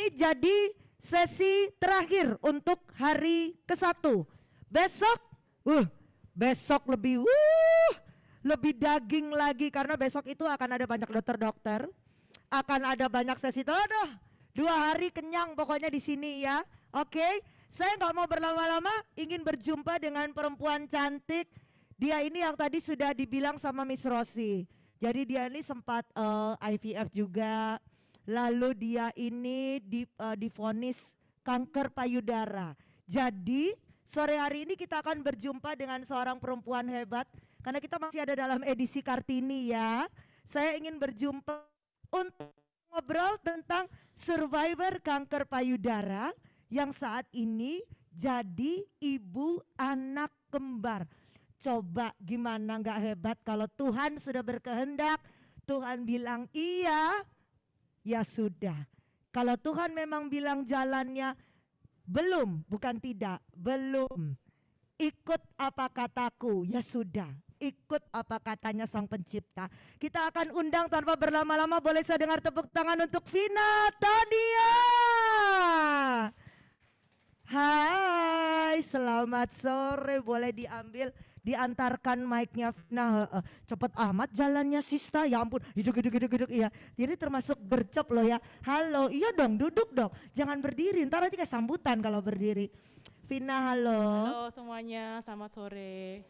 ini jadi sesi terakhir untuk hari ke-1. Besok, besok lebih daging lagi karena besok itu akan ada banyak dokter-dokter, akan ada banyak sesi. Aduh, 2 hari kenyang pokoknya di sini ya. Oke, saya nggak mau berlama-lama, ingin berjumpa dengan perempuan cantik. Dia ini yang tadi sudah dibilang sama Miss Rosi. Jadi dia ini sempat IVF juga. Lalu dia ini divonis kanker payudara. Jadi sore hari ini kita akan berjumpa dengan seorang perempuan hebat. Karena kita masih ada dalam edisi Kartini ya. Saya ingin berjumpa untuk ngobrol tentang survivor kanker payudara yang saat ini jadi ibu anak kembar. Coba gimana nggak hebat kalau Tuhan sudah berkehendak, Tuhan bilang iya, ya sudah. Kalau Tuhan memang bilang jalannya belum, bukan tidak, belum. Ikut apa kataku, ya sudah. Ikut apa katanya Sang Pencipta. Kita akan undang tanpa berlama-lama, boleh saya dengar tepuk tangan untuk Vina Tania. Hai, selamat sore. Boleh diantarkan mic-nya Vina. Cepet amat jalannya Sista, ya ampun. Duduk iya. Jadi termasuk gercep loh ya. Halo, iya dong, duduk dong. Jangan berdiri, ntar nanti kayak sambutan kalau berdiri. Vina, halo. Halo semuanya, selamat sore.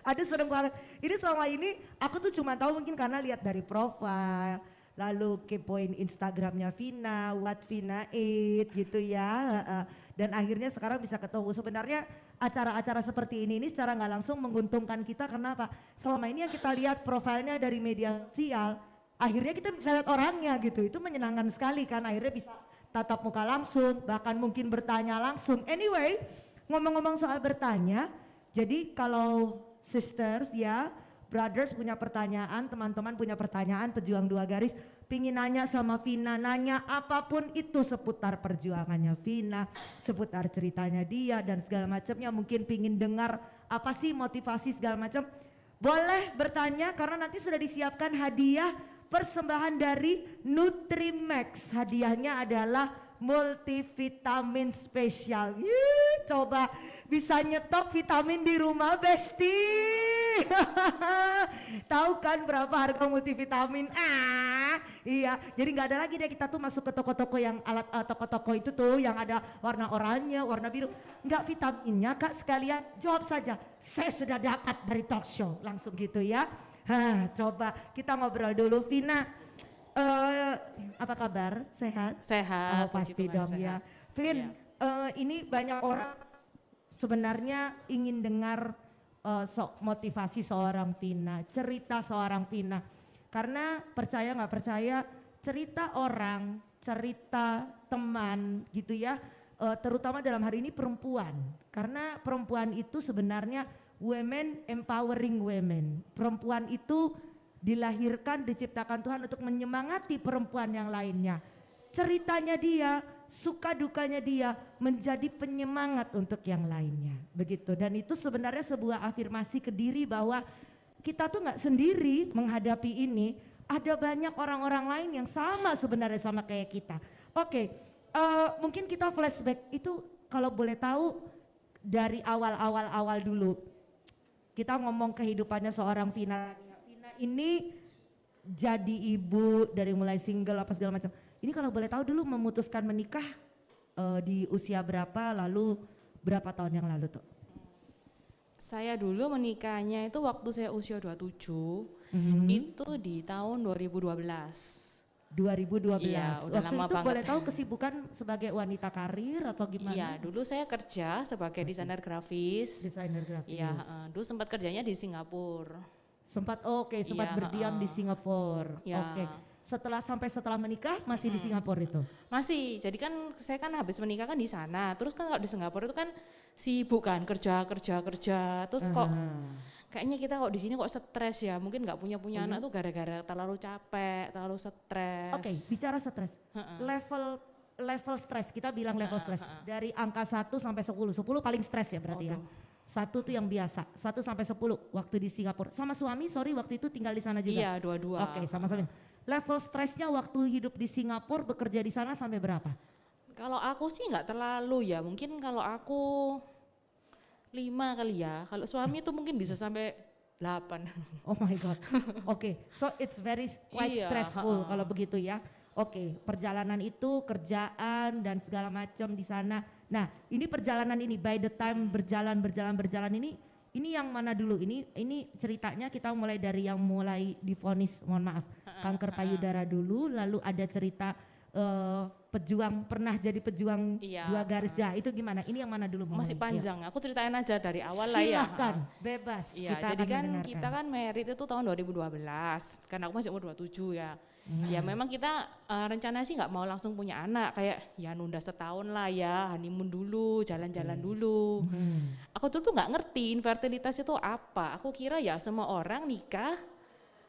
Aduh seneng banget. Ini selama ini aku tuh cuma tahu mungkin karena lihat dari profile, lalu kepoin Instagramnya Vina, what Vina eat gitu ya. Dan akhirnya sekarang bisa ketemu. Sebenarnya acara-acara seperti ini secara nggak langsung menguntungkan kita karena apa? Selama ini yang kita lihat profilnya dari media sosial, akhirnya kita bisa lihat orangnya gitu. Itu menyenangkan sekali kan. Akhirnya bisa tatap muka langsung, bahkan mungkin bertanya langsung. Anyway, ngomong-ngomong soal bertanya. Jadi kalau sisters ya, brothers punya pertanyaan, teman-teman punya pertanyaan, pejuang 2 garis, pingin nanya sama Vina, nanya apapun itu seputar perjuangannya Vina, seputar ceritanya dia dan segala macamnya, mungkin pingin dengar apa sih motivasi segala macam, boleh bertanya karena nanti sudah disiapkan hadiah persembahan dari Nutrimax. Hadiahnya adalah multivitamin spesial. Coba bisa nyetok vitamin di rumah Besti. Tahu kan berapa harga multivitamin? Iya, jadi nggak ada lagi deh kita tuh masuk ke toko-toko yang alat toko-toko itu tuh yang ada warna oranye, warna biru. Nggak vitaminnya Kak, sekalian jawab saja. Saya sudah dapat dari talk show, langsung gitu ya. Coba kita ngobrol dulu Vina. Apa kabar? Sehat? Sehat. Oh, pasti dong ya. Vin, ini banyak orang sebenarnya ingin dengar motivasi seorang Vina, cerita seorang Vina. Karena percaya nggak percaya, cerita orang, cerita teman gitu ya, terutama dalam hari ini perempuan. Karena perempuan itu sebenarnya women empowering women. Perempuan itu dilahirkan, diciptakan Tuhan untuk menyemangati perempuan yang lainnya. Ceritanya dia, suka dukanya dia menjadi penyemangat untuk yang lainnya. Begitu, dan itu sebenarnya sebuah afirmasi ke diri bahwa kita tuh gak sendiri menghadapi ini. Ada banyak orang-orang lain yang sama sebenarnya sama kayak kita. Oke, mungkin kita flashback itu kalau boleh tahu dari awal dulu. Kita ngomong kehidupannya seorang Vina ini jadi ibu dari mulai single apa segala macam. Ini kalau boleh tahu dulu memutuskan menikah di usia berapa, lalu berapa tahun yang lalu tuh? Saya dulu menikahnya itu waktu saya usia 27, itu di tahun 2012. 2012. Iya, udah waktu lama itu banget. boleh tahu kesibukan sebagai wanita karir atau gimana? Iya, dulu saya kerja sebagai desainer grafis. Desainer grafis. Iya, dulu sempat kerjanya di Singapura. Sempat sempat Iya, berdiam di Singapura. Ya. Oke. Setelah menikah masih di Singapura itu? Masih, jadi kan saya kan habis menikah kan di sana. Terus kan kalau di Singapura itu kan sibuk kan kerja. Terus kok kayaknya kita kok di sini kok stres ya. Mungkin nggak punya anak tuh gara-gara terlalu capek, terlalu stres. Oke, bicara stres. Level stres, kita bilang level stres. Dari angka 1 sampai 10. 10 paling stres ya berarti ya. 1 tuh yang biasa, 1 sampai 10 waktu di Singapura. Sama suami, sorry waktu itu tinggal di sana juga? Iya, dua-dua. Oke, sama suami. level stresnya waktu hidup di Singapura, bekerja di sana sampai berapa? Kalau aku sih nggak terlalu ya, mungkin kalau aku 5 kali ya, kalau suami itu mungkin bisa sampai 8. Oh my God. Oke, so it's very quite Iya, stressful kalau begitu ya. Oke, perjalanan itu kerjaan dan segala macam di sana. Nah, ini perjalanan ini by the time berjalan ini yang mana dulu? Ini ceritanya kita mulai dari yang mulai divonis, mohon maaf, kanker payudara dulu, lalu ada cerita pernah jadi pejuang Iya. 2 garis. Ya, itu gimana? Ini yang mana dulu? Masih panjang, aku ceritain aja dari awal lah ya. Silahkan, bebas. Iya, Kita jadi akan kan mendengarkan. kita kan married itu tahun 2012, karena aku masih umur 27 ya. Ya memang kita rencana sih nggak mau langsung punya anak, kayak ya nunda setahun lah ya, honeymoon dulu, jalan-jalan dulu. Aku tuh nggak ngerti infertilitas itu apa, aku kira ya semua orang nikah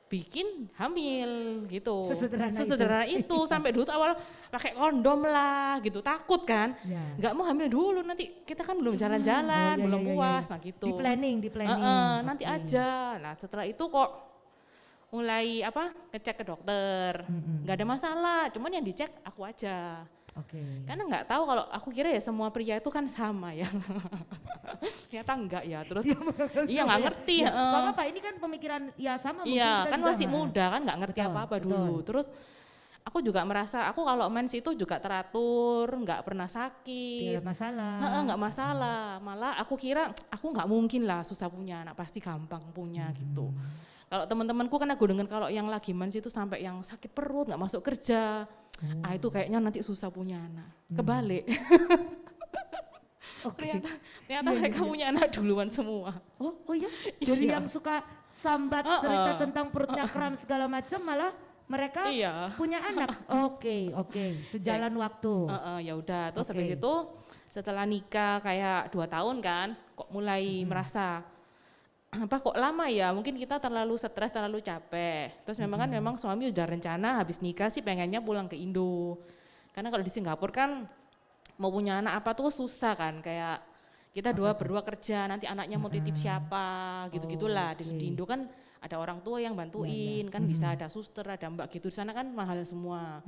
bikin hamil gitu. Sesederhana itu. Sampai dulu tuh awal pakai kondom lah gitu, takut kan. Ya. Nggak mau hamil dulu, nanti kita kan belum jalan-jalan, iya, belum iya, puas, iya. nah gitu. Di planning. Nanti Oke. aja. Nah setelah itu kok mulai ngecek ke dokter, nggak ada masalah, cuman yang dicek aku aja. Oke. Karena nggak tahu, kalau aku kira ya semua pria itu kan sama ya. Ternyata enggak ya, terus iya nggak ngerti. Ya, nggak apa-apa, ini kan pemikiran ya sama. Mungkin Iya kita kan juga masih muda kan, nggak ngerti Betul, apa-apa betul. dulu. Terus aku juga merasa aku kalau mens itu juga teratur, nggak pernah Tidak sakit. ada masalah. Nggak masalah, malah aku kira aku nggak mungkin lah susah punya anak, pasti gampang punya gitu. Kalau teman-temanku kan aku dengar kalau yang lagi mens itu sampai yang sakit perut, nggak masuk kerja, itu kayaknya nanti susah punya anak. Kebalik, Oke. ternyata mereka punya anak duluan semua. Oh ya, dari Iya. yang suka sambat cerita tentang perutnya kram segala macam, malah mereka Iya. punya anak. Oke, sejalan waktu. Ya udah, terus Oke. habis itu setelah nikah kayak 2 tahun kan, kok mulai merasa kok lama ya, mungkin kita terlalu stres, terlalu capek. Terus memang suami udah rencana habis nikah sih pengennya pulang ke Indo. Karena kalau di Singapura kan mau punya anak apa tuh susah kan, kayak kita berdua kerja, nanti anaknya mau titip siapa, gitu-gitulah. Di Indo kan ada orang tua yang bantuin, kan bisa ada suster, ada mbak gitu. Di sana kan mahal semua.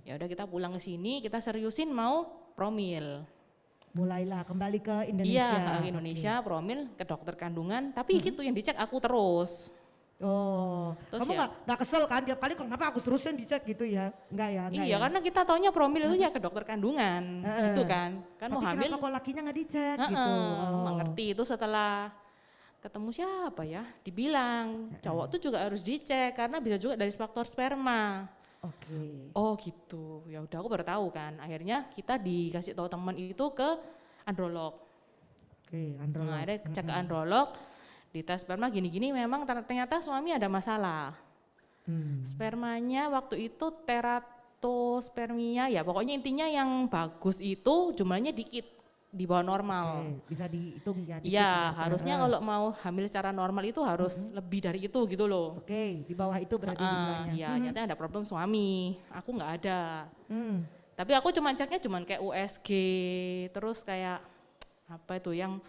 Ya udah kita pulang ke sini, kita seriusin mau promil. Mulailah kembali ke Indonesia. Iya, ke Indonesia, promil, ke dokter kandungan, tapi gitu yang dicek aku terus. Oh, Terus kamu ya- nggak kesel kan tiap kali kenapa aku terusin dicek gitu ya? Enggak ya? Iya, karena kita taunya promil itu ya ke dokter kandungan, gitu kan. Kan Tapi mau hamil, kenapa kok lakinya nggak dicek gitu? nggak ngerti. Itu setelah ketemu siapa ya, dibilang cowok tuh juga harus dicek karena bisa juga dari faktor sperma. Oke. Oh gitu, ya udah aku baru tahu kan. Akhirnya kita dikasih tahu teman itu ke androlog. Oke, androlog. Nah, ada cek ke androlog, di tes sperma gini-gini, memang ternyata suami ada masalah. Spermanya waktu itu teratospermia ya, pokoknya intinya yang bagus itu jumlahnya dikit, di bawah normal. Oke, bisa dihitung ya. dikit Iya, ya, harusnya kalau mau hamil secara normal itu harus lebih dari itu gitu loh. Oke, di bawah itu berarti jumlahnya. Iya, ternyata ada problem suami, aku nggak ada. Hmm. Tapi aku ceknya kayak USG, terus kayak apa itu yang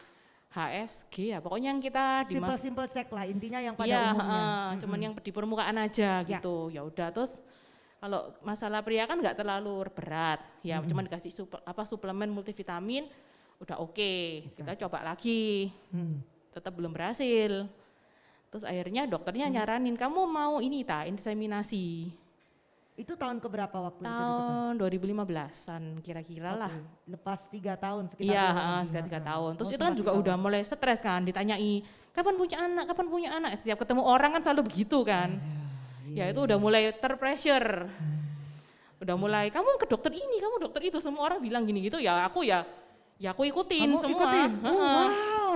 HSG ya, pokoknya yang kita di Simple cek lah, intinya yang pada Iya, umumnya. cuman yang di permukaan aja Ya. gitu. Ya udah, terus kalau masalah pria kan nggak terlalu berat, ya cuman dikasih suplemen multivitamin, udah oke. Kita coba lagi, tetap belum berhasil. Terus akhirnya dokternya nyaranin, kamu mau inseminasi. Itu tahun keberapa waktu itu? Tahun 2015-an kira-kira lah. Lepas 3 tahun sekitar. Iya, dua lagi. sekitar 3 tahun. Terus Oh, itu kan sekitar juga 3 udah tahun. mulai stres kan, ditanyai, kapan punya anak, kapan punya anak. Setiap ketemu orang kan selalu begitu kan. Ya itu udah mulai terpressure. Udah mulai, kamu ke dokter ini, kamu dokter itu, semua orang bilang gini gitu, ya aku ikutin Kamu semua. ikutin? Oh, wow,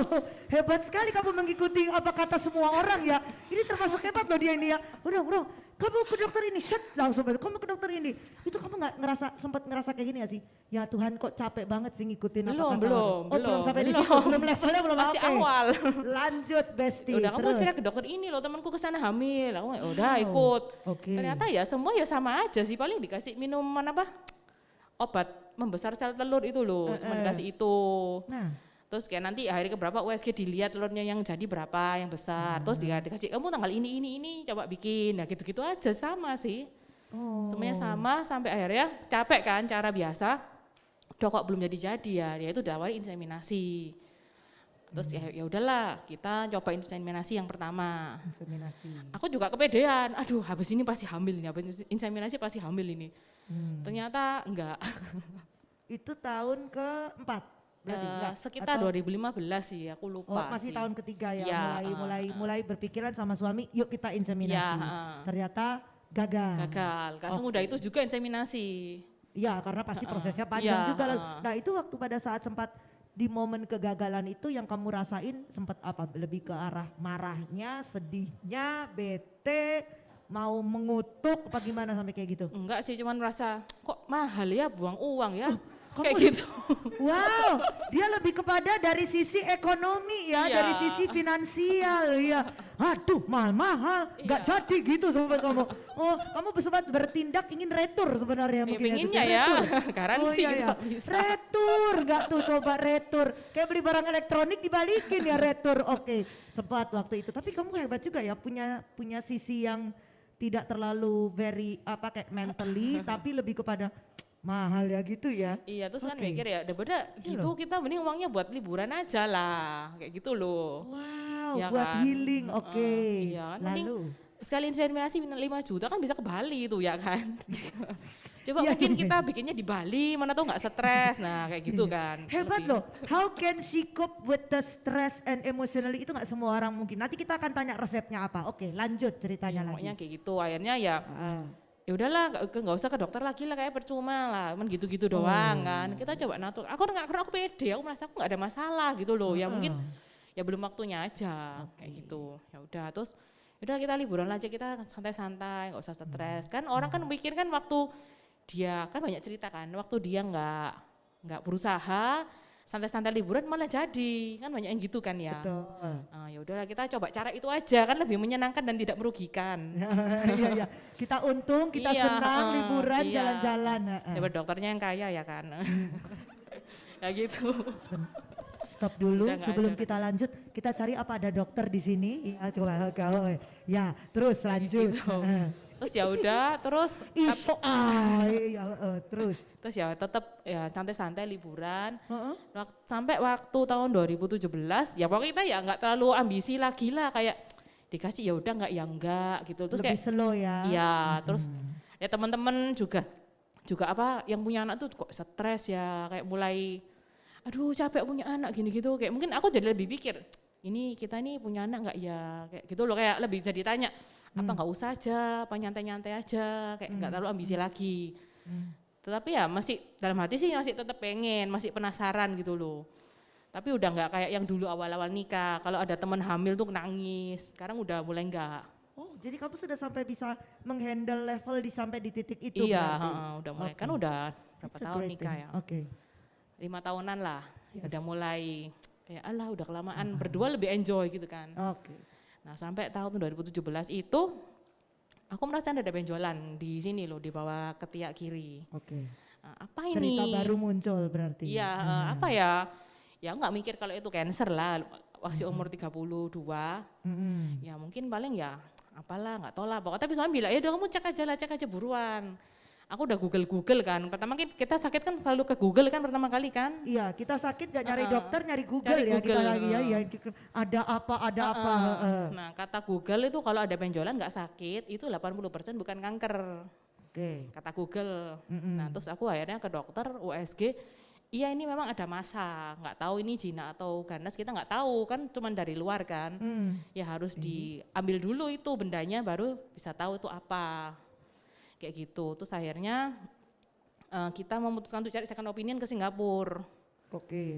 hebat sekali kamu mengikuti apa kata semua orang ya. Ini termasuk hebat loh dia ini ya. Udah, kamu ke dokter ini, set langsung kamu ke dokter ini. Itu kamu nggak sempat ngerasa kayak gini ya sih? Ya Tuhan kok capek banget sih ngikutin apa kata Belum, orang. Oh belum sampai di belum. situ, belum levelnya belum. Masih Oke. awal. Lanjut Besti. Udah kamu terus. cerita ke dokter ini loh, temanku kesana hamil. Aku udah Wow, ikut. oke. Ternyata ya semua ya sama aja sih, paling dikasih minuman obat membesar sel telur itu loh, cuma dikasih itu. Nah, Terus kayak nanti hari keberapa USG dilihat telurnya yang jadi berapa, yang besar. Terus dia dikasih, kamu tanggal ini coba bikin. Nah gitu-gitu aja sama sih. Semuanya sama sampai akhirnya capek kan cara biasa. Udah kok belum jadi-jadi ya itu ditawarin inseminasi. Terus ya udahlah kita coba inseminasi yang pertama. Aku juga kepedean, aduh habis ini pasti hamil nih, habis inseminasi pasti hamil ini. Ternyata enggak. Itu tahun keempat berarti enggak? Sekitar 2015 sih, aku lupa. Masih sih. tahun ketiga ya, Ya, mulai berpikiran sama suami, yuk kita inseminasi. Ternyata gagal. Gak semudah itu juga inseminasi. Iya, karena pasti prosesnya panjang juga. Nah itu waktu pada saat sempat di momen kegagalan itu yang kamu rasain sempat apa? Lebih ke arah marahnya, sedihnya, bete, mau mengutuk apa gimana sampai kayak gitu? Enggak sih, cuman merasa kok mahal ya buang uang ya. Kayak gitu. Wow, dia lebih kepada dari sisi ekonomi ya, dari sisi finansial ya. Aduh, mahal-mahal, nggak jadi gitu sobat kamu. Oh, kamu sempat bertindak ingin retur sebenarnya mungkin. Pinginnya ya, garansi iya. Retur, nggak tuh coba retur. Kayak beli barang elektronik dibalikin ya retur. Oke, sempat waktu itu. Tapi kamu hebat juga ya, punya sisi yang tidak terlalu kayak mentally, tapi lebih kepada mahal ya gitu ya. Iya terus kan mikir ya daripada gitu kita mending uangnya buat liburan aja lah kayak gitu loh. Wow ya buat kan? Healing Iya kan lalu sekali inseminasi 5 juta kan bisa ke Bali tuh ya kan. Coba mungkin kita bikinnya di Bali mana tuh nggak stres nah kayak gitu kan. Hebat loh, how can she cope with the stress and emotionally itu nggak semua orang mungkin. Nanti kita akan tanya resepnya apa. Oke lanjut ceritanya lagi. Pokoknya kayak gitu akhirnya ya ya udahlah nggak usah ke dokter lagi lah kayak percuma lah cuman gitu-gitu doang kan kita coba natur aku pede aku merasa aku nggak ada masalah gitu loh ya mungkin ya belum waktunya aja kayak gitu ya udah terus udah kita liburan aja kita santai-santai nggak usah stres kan orang kan mikir kan waktu dia kan banyak cerita kan waktu dia nggak berusaha santai-santai liburan malah jadi kan banyak yang gitu kan ya. Betul. Ya udahlah kita coba cara itu aja kan lebih menyenangkan dan tidak merugikan. Iya. Kita untung, kita senang liburan, jalan-jalan. Ya dokternya yang kaya ya kan. Ya gitu. Stop dulu sebelum kita lanjut, kita cari apa ada dokter di sini. Ya coba ya terus lanjut. Gitu. Terus ya udah terus terus ya tetap ya santai-santai liburan sampai waktu tahun 2017 ya pokoknya kita ya nggak terlalu ambisi lagi lah kayak dikasih ya udah nggak ya enggak gitu terus lebih kayak slow ya. Iya terus ya teman-teman juga apa yang punya anak tuh kok stres ya kayak mulai aduh capek punya anak gini gitu kayak mungkin aku jadi lebih pikir ini kita nih punya anak nggak ya kayak gitu loh kayak lebih jadi tanya apa nggak usah aja, apa nyantai-nyantai aja, kayak nggak terlalu ambisi lagi. Tetapi ya masih dalam hati sih masih tetap pengen, masih penasaran gitu loh. Tapi udah nggak kayak yang dulu awal-awal nikah, kalau ada teman hamil tuh nangis. Sekarang udah mulai nggak. Oh, jadi kamu sudah sampai bisa menghandle level sampai di titik itu iya, berarti? Udah mulai kan udah berapa tahun nikah ya? 5 tahunan lah, udah mulai. Ya Allah udah kelamaan berdua lebih enjoy gitu kan. Nah sampai tahun 2017 itu aku merasa ada benjolan di sini loh di bawah ketiak kiri. Nah, apa ini? Cerita baru muncul berarti. Iya apa ya? Ya nggak mikir kalau itu cancer lah masih umur 32. Ya mungkin paling ya apalah nggak tahu lah. Pokoknya tapi suami bilang ya udah kamu cek aja buruan. Aku udah Google kan, pertama kita sakit kan selalu ke Google kan pertama kali kan. Iya kita sakit gak nyari dokter nyari Google ya kita lagi ya ada apa. Nah kata Google itu kalau ada benjolan gak sakit itu 80% bukan kanker. Kata Google. Nah terus aku akhirnya ke dokter USG, iya ini memang ada massa, gak tahu ini jinak atau ganas kita gak tahu kan cuman dari luar kan. Ya harus diambil dulu itu bendanya baru bisa tahu itu apa. Kayak gitu, terus akhirnya kita memutuskan untuk cari second opinion ke Singapura.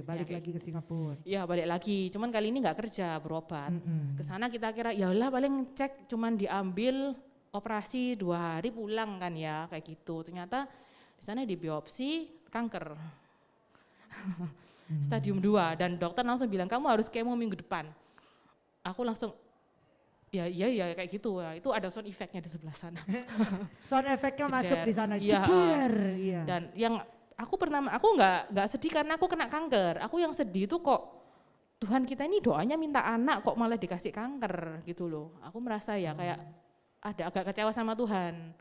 Balik lagi ke Singapura. Iya balik lagi, cuman kali ini nggak kerja berobat. Ke sana kita kira ya lah paling cek cuman diambil operasi 2 hari pulang kan ya kayak gitu. Ternyata di sana di biopsi kanker stadium 2 dan dokter langsung bilang kamu harus kemo minggu depan. Aku langsung ya kayak gitu ya. Itu ada sound effect-nya di sebelah sana. Sound effect-nya masuk di sana. Iya. Dan yang aku nggak sedih karena aku kena kanker. Aku yang sedih itu kok Tuhan kita ini doanya minta anak kok malah dikasih kanker gitu loh. Aku merasa ya kayak ada agak kecewa sama Tuhan.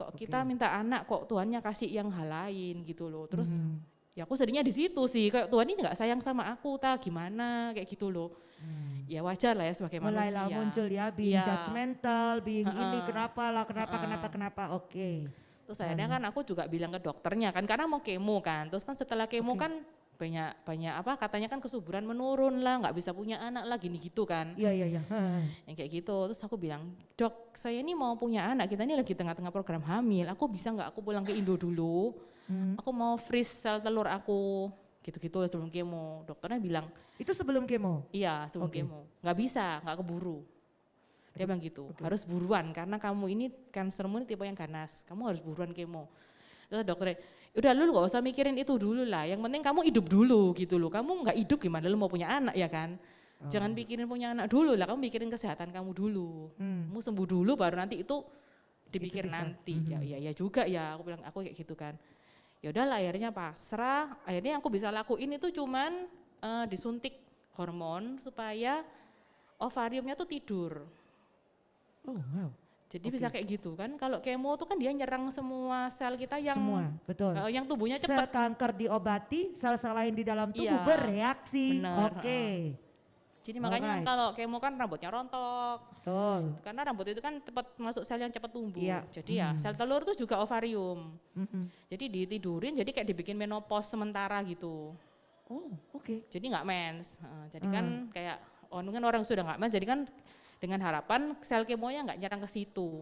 kok kita minta anak kok Tuhannya kasih yang hal lain gitu loh. Terus ya aku sedihnya di situ sih, kayak Tuhan ini nggak sayang sama aku, gimana kayak gitu loh. Ya wajar lah ya sebagai manusia. Mulailah muncul ya, being judgmental, being ini kenapa, oke. Terus akhirnya kan aku juga bilang ke dokternya kan, karena mau kemo kan, terus kan setelah kemo kan banyak apa katanya kan kesuburan menurun lah, nggak bisa punya anak lah gini gitu kan. Iya. Yang kayak gitu, terus aku bilang, dok saya ini mau punya anak, kita ini lagi tengah-tengah program hamil, aku bisa nggak aku pulang ke Indo dulu, aku mau freeze sel telur aku, gitu-gitu sebelum kemo. Dokternya bilang, itu sebelum kemo? Iya sebelum kemo, nggak bisa, nggak keburu. Dia bilang gitu, harus buruan karena kamu ini kansermu ini tipe yang ganas, kamu harus buruan kemo. Terus dokternya, udah lu gak usah mikirin itu dulu lah, yang penting kamu hidup dulu gitu loh, kamu gak hidup gimana lu mau punya anak ya kan. Jangan pikirin punya anak dulu lah, kamu pikirin kesehatan kamu dulu, kamu sembuh dulu baru nanti itu dipikir nanti. Ya juga ya, aku bilang aku kayak gitu kan. Ya udahlah akhirnya pasrah, akhirnya aku bisa lakuin itu cuman disuntik hormon supaya ovariumnya tuh tidur. Oh wow. Jadi bisa kayak gitu kan, kalau kemo tuh kan dia nyerang semua sel kita yang betul. Yang tubuhnya cepat. Sel kanker diobati, sel-sel lain di dalam tubuh bereaksi. Oke. Jadi makanya kalau kemo kan rambutnya rontok. Betul. Karena rambut itu kan cepat masuk sel yang cepat tumbuh. Iya. Jadi ya sel telur itu juga ovarium. Jadi ditidurin, jadi kayak dibikin menopause sementara gitu. Oh oke. Jadi nggak mens. Jadi kan kayak mungkin orang sudah nggak mens, jadi kan dengan harapan sel kemonya nggak nyerang ke situ.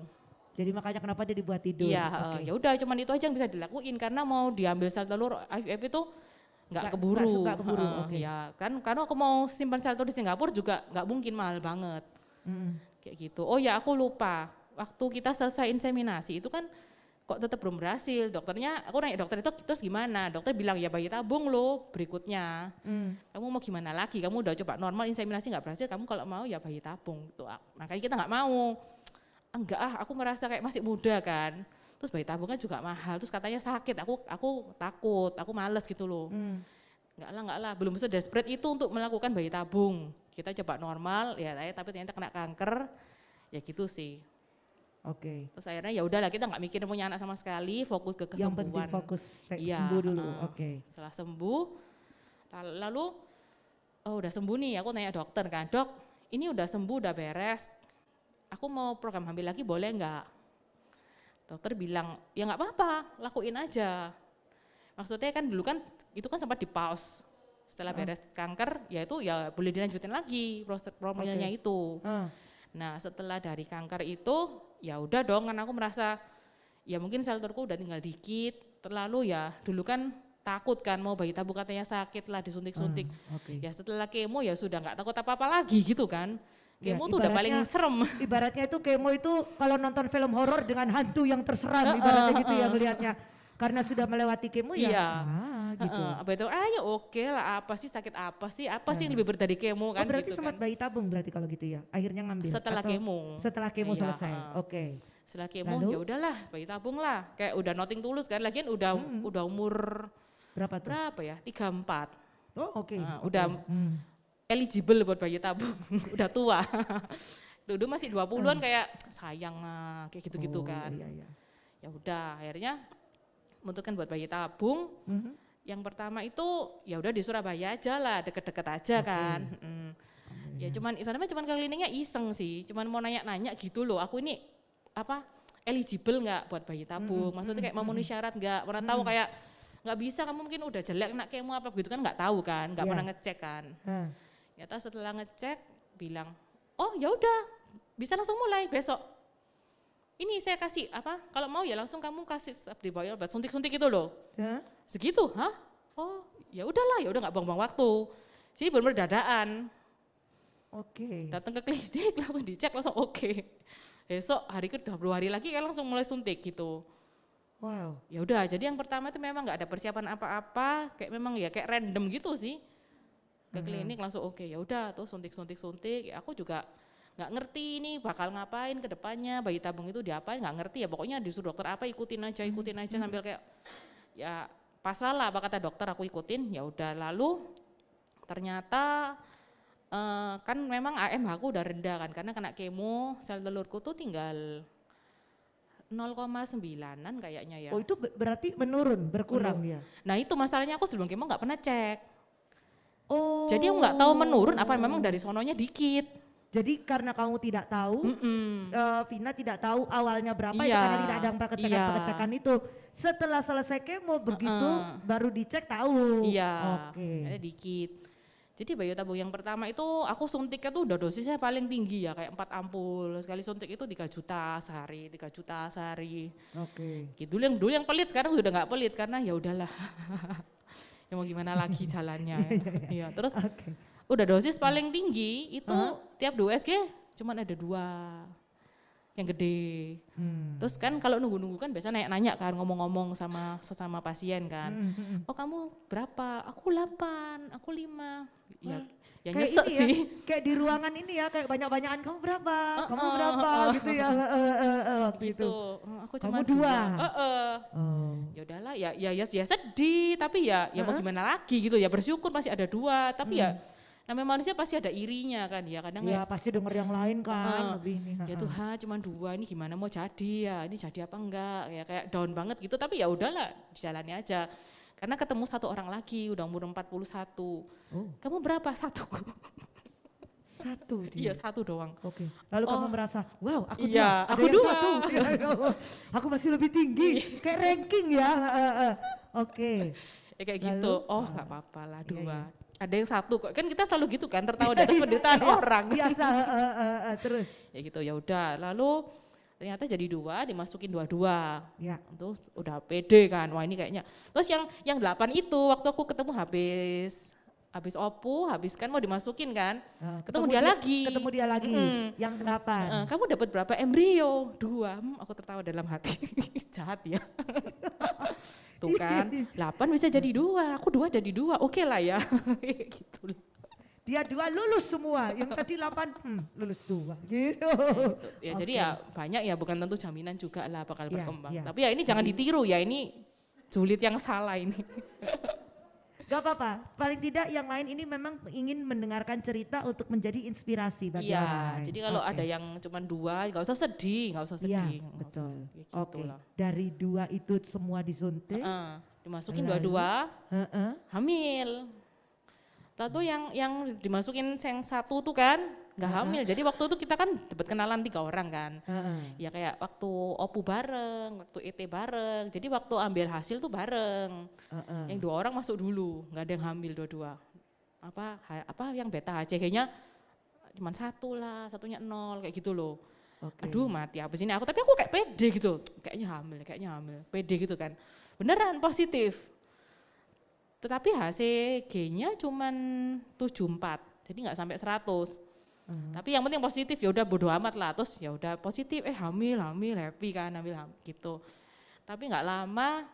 Jadi makanya kenapa dia dibuat tidur? Iya, ya udah cuman itu aja yang bisa dilakuin karena mau diambil sel telur IVF itu nggak keburu. Nggak keburu. Ya kan, karena aku mau simpan sel telur di Singapura juga nggak mungkin, mahal banget. Kayak gitu. Oh ya aku lupa, waktu kita selesai inseminasi itu kan kok tetap belum berhasil. Dokternya, aku nanya dokter itu terus gimana? Dokter bilang ya bayi tabung loh berikutnya. Kamu mau gimana lagi? Kamu udah coba normal inseminasi nggak berhasil. Kamu kalau mau ya bayi tabung. Tuh, makanya kita nggak mau. Enggak aku merasa kayak masih muda kan. Terus bayi tabungnya juga mahal. Terus katanya sakit. Aku takut. Aku males gitu loh. Enggak lah. Belum bisa desperate itu untuk melakukan bayi tabung. Kita coba normal ya, tapi ternyata kena kanker. Ya gitu sih. Oke. Terus akhirnya ya udahlah kita nggak mikirin punya anak sama sekali, fokus ke kesembuhan. Yang penting fokus sembuh dulu. Oke. Setelah sembuh, lalu udah sembuh nih, aku nanya dokter kan, dok ini udah sembuh, udah beres, aku mau program hamil lagi boleh nggak? Dokter bilang ya nggak apa-apa, lakuin aja. Maksudnya kan dulu kan itu kan sempat di pause. Setelah beres kanker, ya itu ya boleh dilanjutin lagi proses hamilnya itu. Nah setelah dari kanker itu ya udah dong, kan aku merasa ya mungkin sel telurku udah tinggal dikit, terlalu ya dulu kan takut kan mau bayi tabung katanya sakit lah disuntik-suntik. Ya setelah kemo ya sudah nggak takut apa-apa lagi gitu kan. Kemo tuh udah paling serem. Ibaratnya itu kemo itu kalau nonton film horor dengan hantu yang terseram ibaratnya gitu ya melihatnya. Karena sudah melewati kemo ya. Gitu. Apa itu? Ya oke lah, apa sih sakit apa sih yang lebih berat dari kemo kan. Berarti gitu sempat kan. bayi tabung berarti kalau gitu ya. Akhirnya ngambil. Setelah kemo. Setelah kemo selesai. Oke. Setelah kemo ya udahlah bayi tabung lah. Kayak udah nothing tulus kan. Lagian udah umur berapa tuh? Berapa ya? 34. Oh oke. Udah eligible buat bayi tabung. Udah tua. Dulu masih 20-an kayak sayang kayak gitu-gitu kan. Iya. Ya udah akhirnya memutuskan buat bayi tabung. Yang pertama itu ya udah di Surabaya aja lah, deket-deket aja kan. Ya cuman ke kliniknya iseng sih, cuman mau nanya-nanya gitu loh. Aku ini apa eligible nggak buat bayi tabung? Maksudnya kayak memenuhi syarat nggak? Pernah tahu kayak nggak bisa, kamu mungkin udah jelek nak kemo apa begitu kan, nggak tahu kan, nggak pernah ngecek kan. Ternyata setelah ngecek bilang, oh ya udah bisa langsung mulai besok. Ini saya kasih apa? Kalau mau ya langsung kamu kasih di bawah obat suntik-suntik itu loh. Segitu, hah? Oh ya udahlah, ya udah nggak buang-buang waktu. Jadi benar-benar dadaan. Datang ke klinik langsung dicek langsung oke. Besok hari kedua 2 hari lagi kan langsung mulai suntik gitu. Wow. Ya udah, jadi yang pertama itu memang nggak ada persiapan apa-apa, kayak memang ya kayak random gitu sih. Ke klinik langsung oke, ya udah tuh suntik. Ya, aku juga nggak ngerti ini bakal ngapain ke depannya, bayi tabung itu diapain nggak ngerti ya, pokoknya disuruh dokter apa ikutin aja sambil kayak ya pasrah lah apa kata dokter, aku ikutin. Ya udah, lalu ternyata kan memang AMH aku udah rendah kan karena kena kemo, sel telurku tuh tinggal 0,9-an kayaknya ya. Oh itu berarti menurun, berkurang dia. Nah itu masalahnya aku sebelum kemo nggak pernah cek. Oh. Jadi aku nggak tahu menurun apa memang dari sononya dikit. Jadi karena kamu tidak tahu, Vina tidak tahu awalnya berapa itu Iya, karena tidak ada pengecekan itu. Setelah selesai kemo begitu baru dicek tahu. Iya, Oke. ada dikit. Jadi bayi tabung yang pertama itu aku suntiknya tuh udah dosisnya paling tinggi ya, kayak 4 ampul. Sekali suntik itu 3 juta sehari, 3 juta sehari. Oke. Gitu dulu yang pelit, sekarang udah nggak pelit karena ya udahlah. Ya mau gimana lagi jalannya. Iya, terus udah dosis paling tinggi itu tiap 2 USG cuman ada 2 yang gede. Terus kan kalau nunggu-nunggu kan biasa nanya kan, ngomong-ngomong sama sesama pasien kan. Oh kamu berapa? Aku 8, aku 5. Ya, yang kayak nyesek ini sih. ya, kayak di ruangan ini ya, kayak banyak-banyakan kamu berapa? Kamu berapa gitu ya waktu gitu. itu. Aku cuma Kamu 2. Ya udahlah ya sedih tapi ya mau gimana lagi gitu ya, bersyukur masih ada 2 tapi ya namanya manusia pasti ada irinya kan ya, kadang ya pasti denger yang lain kan lebih nih. Ya Tuhan cuma 2 ini gimana mau jadi ya, ini jadi apa enggak ya, kayak down banget gitu tapi ya udahlah dijalani aja. Karena ketemu 1 orang lagi udah umur 41. Kamu berapa? 1. 1 dia. Iya 1 doang. Oke. Lalu kamu merasa, wow aku 2, iya, ada aku yang 2. 1. Aku masih lebih tinggi, kayak ranking ya. Oke. Ya kayak gitu, gak apa-apa lah 2. Iya. Ada yang 1 kok, kan kita selalu gitu kan, tertawa dari penderitaan orang. Biasa, terus. Ya gitu, ya udah. Lalu ternyata jadi 2, dimasukin 2. Ya. Terus udah pede kan, wah ini kayaknya. Terus yang 8 itu waktu aku ketemu habis opu, habis kan mau dimasukin kan, ketemu dia lagi. Ketemu dia lagi, yang 8. Kamu dapat berapa embrio? 2. Aku tertawa dalam hati, jahat ya. Tuh kan, 8 bisa jadi 2, aku 2 jadi 2, oke lah ya. Gitu. Dia 2 lulus semua, yang tadi 8 lulus 2 gitu. Ya jadi ya banyak ya, bukan tentu jaminan juga lah bakal berkembang. Ya. Tapi ya ini jangan ditiru ya, ini julid yang salah ini. Gak apa-apa, paling tidak yang lain ini memang ingin mendengarkan cerita untuk menjadi inspirasi bagi orang lain. Iya, jadi kalau ada yang cuma 2, gak usah sedih, gak usah sedih. Iya, betul. Gitu Oke, lah. Dari 2 itu semua disuntik. Dimasukin 2, hamil. Lalu yang dimasukin yang 1 tuh kan nggak hamil. Jadi waktu itu kita kan dapat kenalan 3 orang kan. Ya kayak waktu opu bareng, waktu ET bareng. Jadi waktu ambil hasil tuh bareng. Yang 2 orang masuk dulu, nggak ada yang hamil 2. Apa yang beta HCG-nya cuma 1 lah, 1-nya 0 kayak gitu loh. Aduh mati habis ini aku, tapi aku kayak pede gitu. Kayaknya hamil, pede gitu kan. Beneran positif. Tetapi HCG-nya cuman 74, jadi nggak sampai 100. Tapi yang penting positif, ya udah bodo amat lah. Terus ya udah positif, hamil happy kan, hamil gitu. Tapi nggak lama,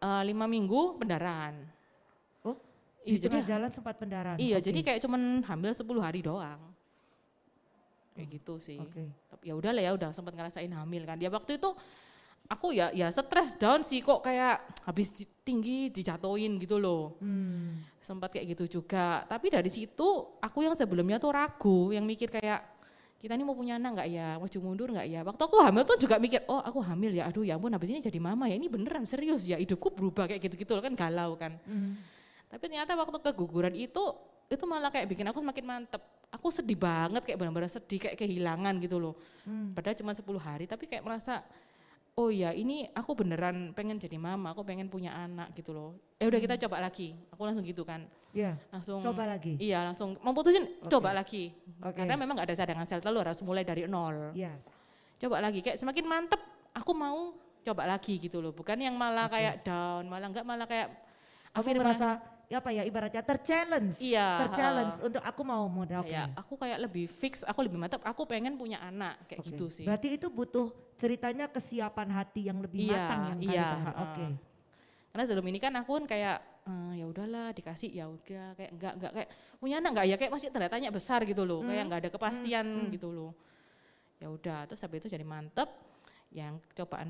5 minggu pendarahan. Oh, di tengah jalan sempat pendarahan. Iya, jadi kayak cuman hamil 10 hari doang. Kayak gitu sih. Ya udahlah ya udah sempat ngerasain hamil kan. Dia waktu itu aku ya stres down sih, kok kayak habis tinggi dijatuhin gitu loh. Sempat kayak gitu juga. Tapi dari situ aku yang sebelumnya tuh ragu, yang mikir kayak kita ini mau punya anak nggak ya, maju mundur nggak ya. Waktu aku hamil tuh juga mikir, oh aku hamil ya, aduh ya ampun habis ini jadi mama ya, ini beneran serius ya, hidupku berubah kayak gitu-gitu loh kan, galau kan. Tapi ternyata waktu keguguran itu malah kayak bikin aku semakin mantep. Aku sedih banget, kayak benar-benar sedih, kayak kehilangan gitu loh. Padahal cuma 10 hari, tapi kayak merasa oh ya ini aku beneran pengen jadi mama, aku pengen punya anak gitu loh. Udah kita coba lagi, aku langsung gitu kan. Iya, langsung coba lagi. Iya langsung memutusin coba lagi. Karena memang gak ada cadangan sel telur, harus mulai dari 0. Iya. Coba lagi, kayak semakin mantep aku mau coba lagi gitu loh. Bukan yang malah kayak down, malah kayak aku merasa apa ya ibaratnya terchallenge untuk aku mau modal. Aku kayak lebih fix, aku lebih mantap, aku pengen punya anak kayak gitu sih. Berarti itu butuh ceritanya kesiapan hati yang lebih matang yang Karena sebelum ini kan aku kan kayak ya udahlah dikasih ya udah, kayak enggak kayak punya anak enggak ya, kayak masih tanda tanya besar gitu loh, kayak enggak ada kepastian gitu loh. Ya udah, terus habis itu jadi mantep. Yang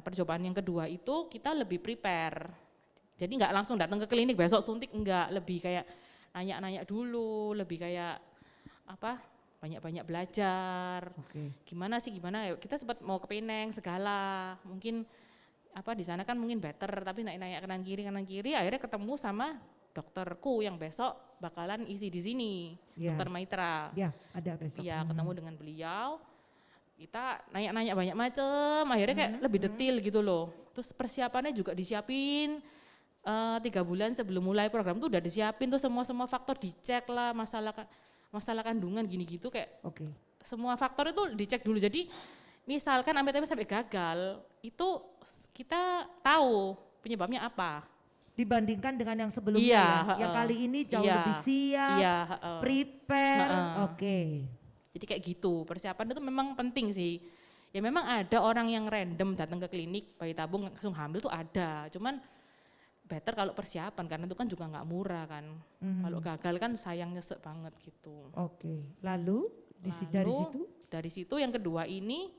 percobaan yang kedua itu kita lebih prepare. Jadi nggak langsung datang ke klinik besok suntik, enggak, lebih kayak nanya-nanya dulu, lebih kayak banyak-banyak belajar. Oke. Gimana ya, kita sempat mau ke Penang segala, mungkin di sana kan mungkin better, tapi naik kanan kiri, akhirnya ketemu sama dokterku yang besok bakalan isi di sini, Dokter Maitra. Ya, ada besok. Iya, ketemu dengan beliau, kita nanya banyak macam, akhirnya kayak lebih detail gitu loh. Terus persiapannya juga disiapin, 3 bulan sebelum mulai program tuh udah disiapin tuh semua faktor dicek lah, masalah kandungan gini gitu kayak semua faktor itu dicek dulu. Jadi misalkan amit-amit sampai gagal, itu kita tahu penyebabnya apa. Dibandingkan dengan yang sebelumnya yang kali ini jauh lebih siap, prepare, Jadi kayak gitu, persiapan itu memang penting sih. Ya memang ada orang yang random datang ke klinik bayi tabung langsung hamil tuh ada, cuman better kalau persiapan karena itu kan juga nggak murah kan. Kalau gagal kan sayang nyesek banget gitu. Lalu dari situ yang kedua ini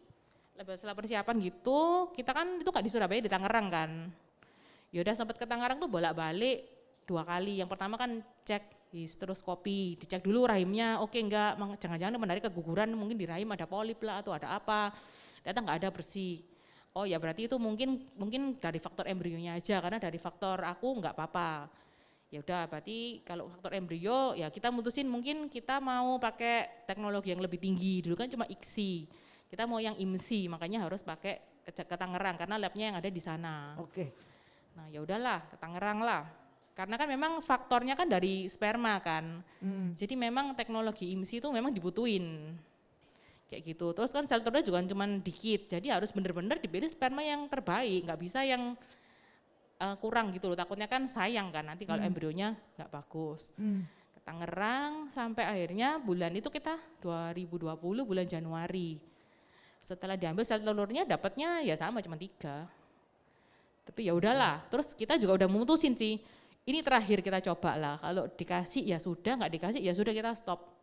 setelah persiapan gitu, kita kan itu nggak di Surabaya, di Tangerang kan. Yaudah sempat ke Tangerang tuh bolak-balik 2 kali. Yang pertama kan cek histeroskopi, dicek dulu rahimnya oke enggak, jangan-jangan menarik keguguran, mungkin di rahim ada polip lah atau ada apa. Ternyata nggak ada, bersih. Oh ya berarti itu mungkin dari faktor embrionya aja, karena dari faktor aku nggak apa-apa. Ya udah berarti kalau faktor embrio ya kita mutusin mungkin kita mau pakai teknologi yang lebih tinggi. Dulu kan cuma ICSI, kita mau yang IMSI, makanya harus pakai ke Tangerang karena labnya yang ada di sana. Nah ya udahlah ke Tangerang lah, karena kan memang faktornya kan dari sperma kan. Jadi memang teknologi IMSI itu memang dibutuhin. Kayak gitu. Terus kan sel telurnya juga cuma dikit, jadi harus bener-bener dipilih sperma yang terbaik, nggak bisa yang kurang gitu loh. Takutnya kan sayang kan nanti kalau embrionya nggak bagus. Ke Tangerang sampai akhirnya bulan itu kita 2020 bulan Januari. Setelah diambil sel telurnya dapatnya ya sama cuma 3. Tapi ya udahlah. Terus kita juga udah memutusin sih. Ini terakhir kita coba lah. Kalau dikasih ya sudah, nggak dikasih ya sudah kita stop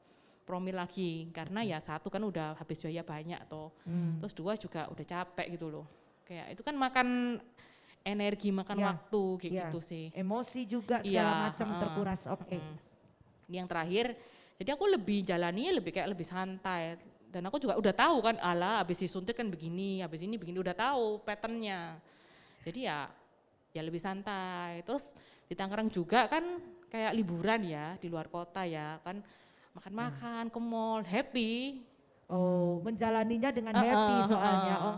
promil lagi, karena ya 1 kan udah habis biaya banyak toh, terus 2 juga udah capek gitu loh, kayak itu kan makan energi, makan waktu kayak gitu sih, emosi juga segala macam terkuras. Ini yang terakhir, jadi aku lebih jalani lebih santai, dan aku juga udah tahu kan habis disuntik kan begini, habis ini begini, udah tahu patternnya, jadi ya lebih santai. Terus di Tangerang juga kan kayak liburan ya, di luar kota ya kan, makan-makan, ke mall, happy. Menjalaninya dengan happy soalnya,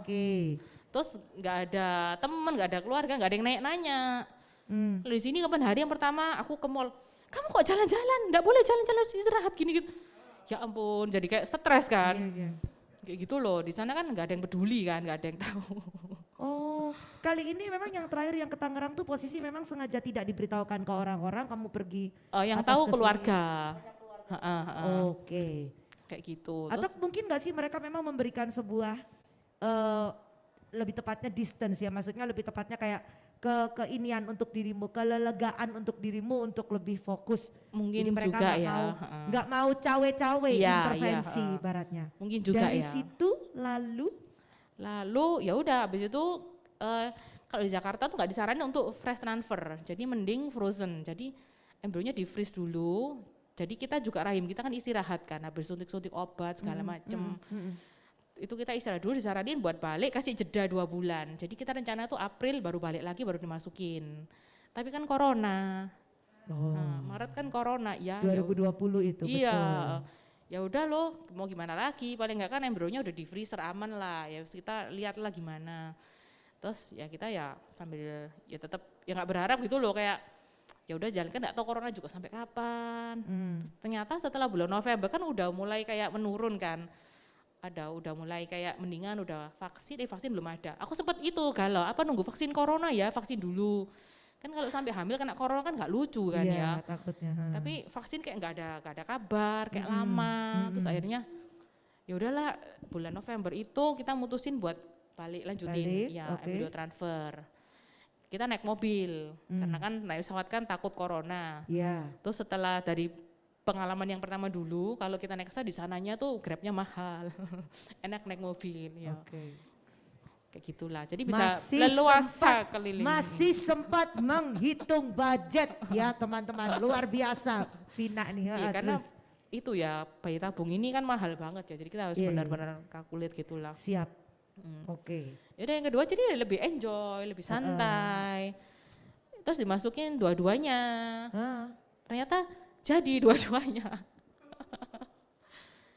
Terus nggak ada temen, nggak ada keluarga, nggak ada yang nanya. Di sini kapan hari yang pertama aku ke mall, kamu kok jalan-jalan, nggak boleh jalan-jalan istirahat gini gitu. Ya ampun, jadi kayak stres kan. Kayak gitu loh, di sana kan nggak ada yang peduli kan, nggak ada yang tahu. Kali ini memang yang terakhir yang ke Tangerang tuh posisi memang sengaja tidak diberitahukan ke orang-orang, kamu pergi. Yang tahu keluarga. Kayak gitu. Atau mungkin nggak sih mereka memang memberikan sebuah lebih tepatnya distance ya, maksudnya lebih tepatnya kayak keinian untuk dirimu, kelelegaan untuk dirimu untuk lebih fokus. Mungkin jadi mereka juga nggak mau cawe-cawe intervensi baratnya. Mungkin juga dari situ lalu ya udah habis itu kalau di Jakarta tuh nggak disaranin untuk fresh transfer, jadi mending frozen. Jadi embrionya di freeze dulu. Jadi kita juga rahim kita kan istirahat kan, habis suntik-suntik obat segala macem. Itu kita istirahat dulu, disaranin buat balik, kasih jeda 2 bulan. Jadi kita rencana tuh April baru balik lagi, baru dimasukin. Tapi kan corona. Maret kan corona ya. 2020 itu iya, betul. Ya udah loh, mau gimana lagi? Paling enggak kan embrionya udah di freezer, aman lah. Ya kita lihatlah gimana. Terus ya kita ya sambil ya tetap ya nggak berharap gitu loh, kayak ya udah jalan, kan nggak tahu corona juga sampai kapan. Terus ternyata setelah bulan November kan udah mulai kayak menurun kan, udah mulai kayak mendingan, udah vaksin belum ada. Aku sempat itu galau, nunggu vaksin corona ya, vaksin dulu. Kan kalau sampai hamil kena corona kan nggak lucu kan ya. Takutnya. Tapi vaksin kayak nggak ada kabar, kayak lama. Terus akhirnya ya udahlah, bulan November itu kita mutusin buat lanjutin embryo transfer. Kita naik mobil, karena kan naik pesawat kan takut corona. Terus setelah dari pengalaman yang pertama dulu, kalau kita naik pesawat di sananya tuh Grabnya mahal, enak naik mobil. Ya. Kayak gitulah, jadi bisa leluasa keliling. Masih sempat menghitung budget ya teman-teman, luar biasa Vina nih. Iya, karena itu ya bayi tabung ini kan mahal banget ya, jadi kita harus Iya, iya. benar-benar kalkulit gitulah. Siap. Hmm. Oke. Yaudah yang kedua jadi lebih enjoy, lebih santai. Terus dimasukin dua-duanya. Ternyata jadi dua-duanya.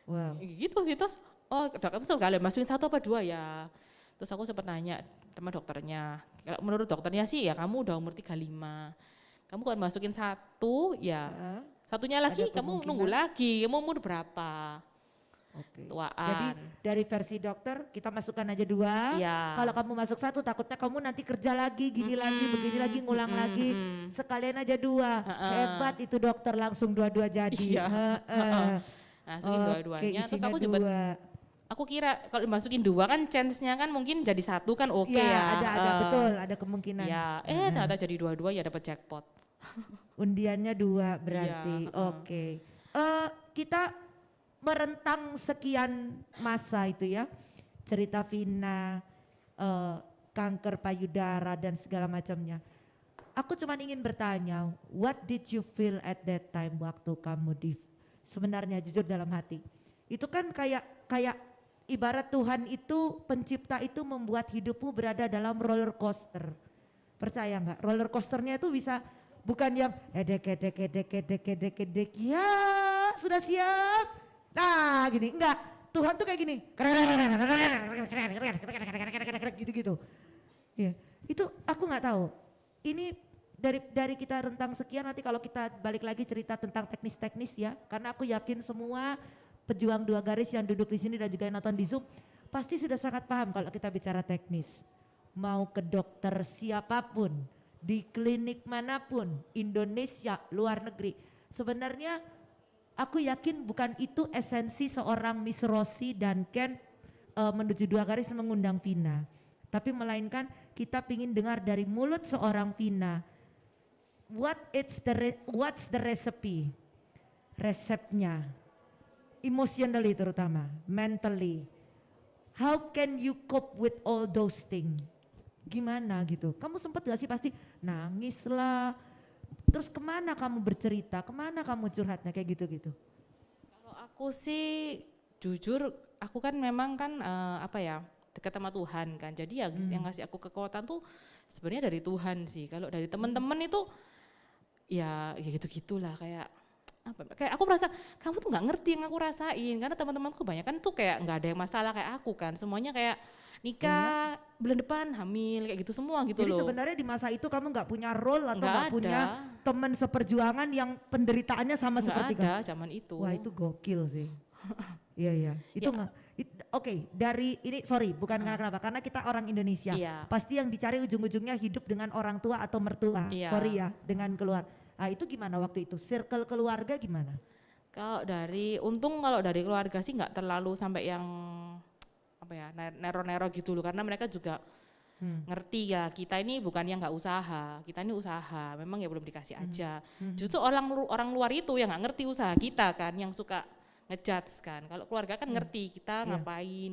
Wow. Gitu sih, terus oh dokter tuh kalau masukin 1 apa 2 ya. Terus aku sempat nanya sama dokternya. Kalau menurut dokternya sih ya kamu udah umur 35. Kamu kalau masukin 1 ya satunya lagi kamu nunggu lagi, kamu umur berapa? Oke. Tuaan. Jadi dari versi dokter kita masukkan aja 2. Iya. Kalau kamu masuk 1 takutnya kamu nanti kerja lagi, gini lagi, begini lagi, ngulang lagi. Sekalian aja 2. Hebat itu dokter, langsung 2-2 jadi. Iya. Masukin dua-duanya. Terus aku juga aku kira kalau dimasukin 2 kan chance-nya kan mungkin jadi 1 kan oke ya. Ada betul, ada kemungkinan. Ya, ternyata jadi 2-2 ya dapat jackpot. Undiannya 2 berarti. Iya, Oke. Kita merentang sekian masa itu ya. Cerita Vina, kanker payudara dan segala macamnya. Aku cuma ingin bertanya, what did you feel at that time waktu kamu sebenarnya jujur dalam hati. Itu kan kayak ibarat Tuhan itu, pencipta itu membuat hidupmu berada dalam roller coaster. Percaya nggak? Roller coasternya itu bisa bukan yang edek, ya sudah siap. Nah gini, enggak. Tuhan tuh kayak gini. Gitu-gitu. Ya, itu aku nggak tahu. Ini dari kita rentang sekian, nanti kalau kita balik lagi cerita tentang teknis-teknis ya, karena aku yakin semua pejuang 2 garis yang duduk di sini dan juga yang nonton di Zoom pasti sudah sangat paham kalau kita bicara teknis. Mau ke dokter siapapun, di klinik manapun, Indonesia, luar negeri, sebenarnya aku yakin bukan itu esensi seorang Miss Rossi dan Ken menuju 2 garis mengundang Vina, tapi melainkan kita pingin dengar dari mulut seorang Vina. What's the recipe? Resepnya, emotionally terutama, mentally. How can you cope with all those things? Gimana gitu? Kamu sempet gak sih pasti nangis lah. Terus kemana kamu bercerita? Kemana kamu curhatnya kayak gitu-gitu? Kalau aku sih jujur, aku kan memang kan dekat sama Tuhan kan. Jadi ya yang ngasih aku kekuatan tuh sebenarnya dari Tuhan sih. Kalau dari teman-teman itu ya gitu-gitulah, kayak aku merasa kamu tuh nggak ngerti yang aku rasain, karena teman-temanku banyak kan tuh kayak nggak ada yang masalah kayak aku kan, semuanya kayak nikah bulan depan hamil kayak gitu semua gitu. Jadi loh. Sebenarnya di masa itu kamu nggak punya role atau nggak punya ada teman seperjuangan yang penderitaannya sama seperti kamu. Nggak ada zaman itu. Wah itu gokil sih. Iya. Itu nggak. Oke, dari ini sorry bukan kenapa, karena kita orang Indonesia. Iya. Pasti yang dicari ujung-ujungnya hidup dengan orang tua atau mertua. Iya. Sorry ya, dengan keluar. Nah itu gimana waktu itu? Circle keluarga gimana? Kalau dari keluarga sih nggak terlalu sampai yang nero-nero gitu loh, karena mereka juga ngerti ya kita ini bukan yang nggak usaha, kita ini usaha, memang ya belum dikasih aja. Justru orang luar itu yang nggak ngerti usaha kita kan, yang suka ngejudge kan. Kalau keluarga kan ngerti kita ngapain,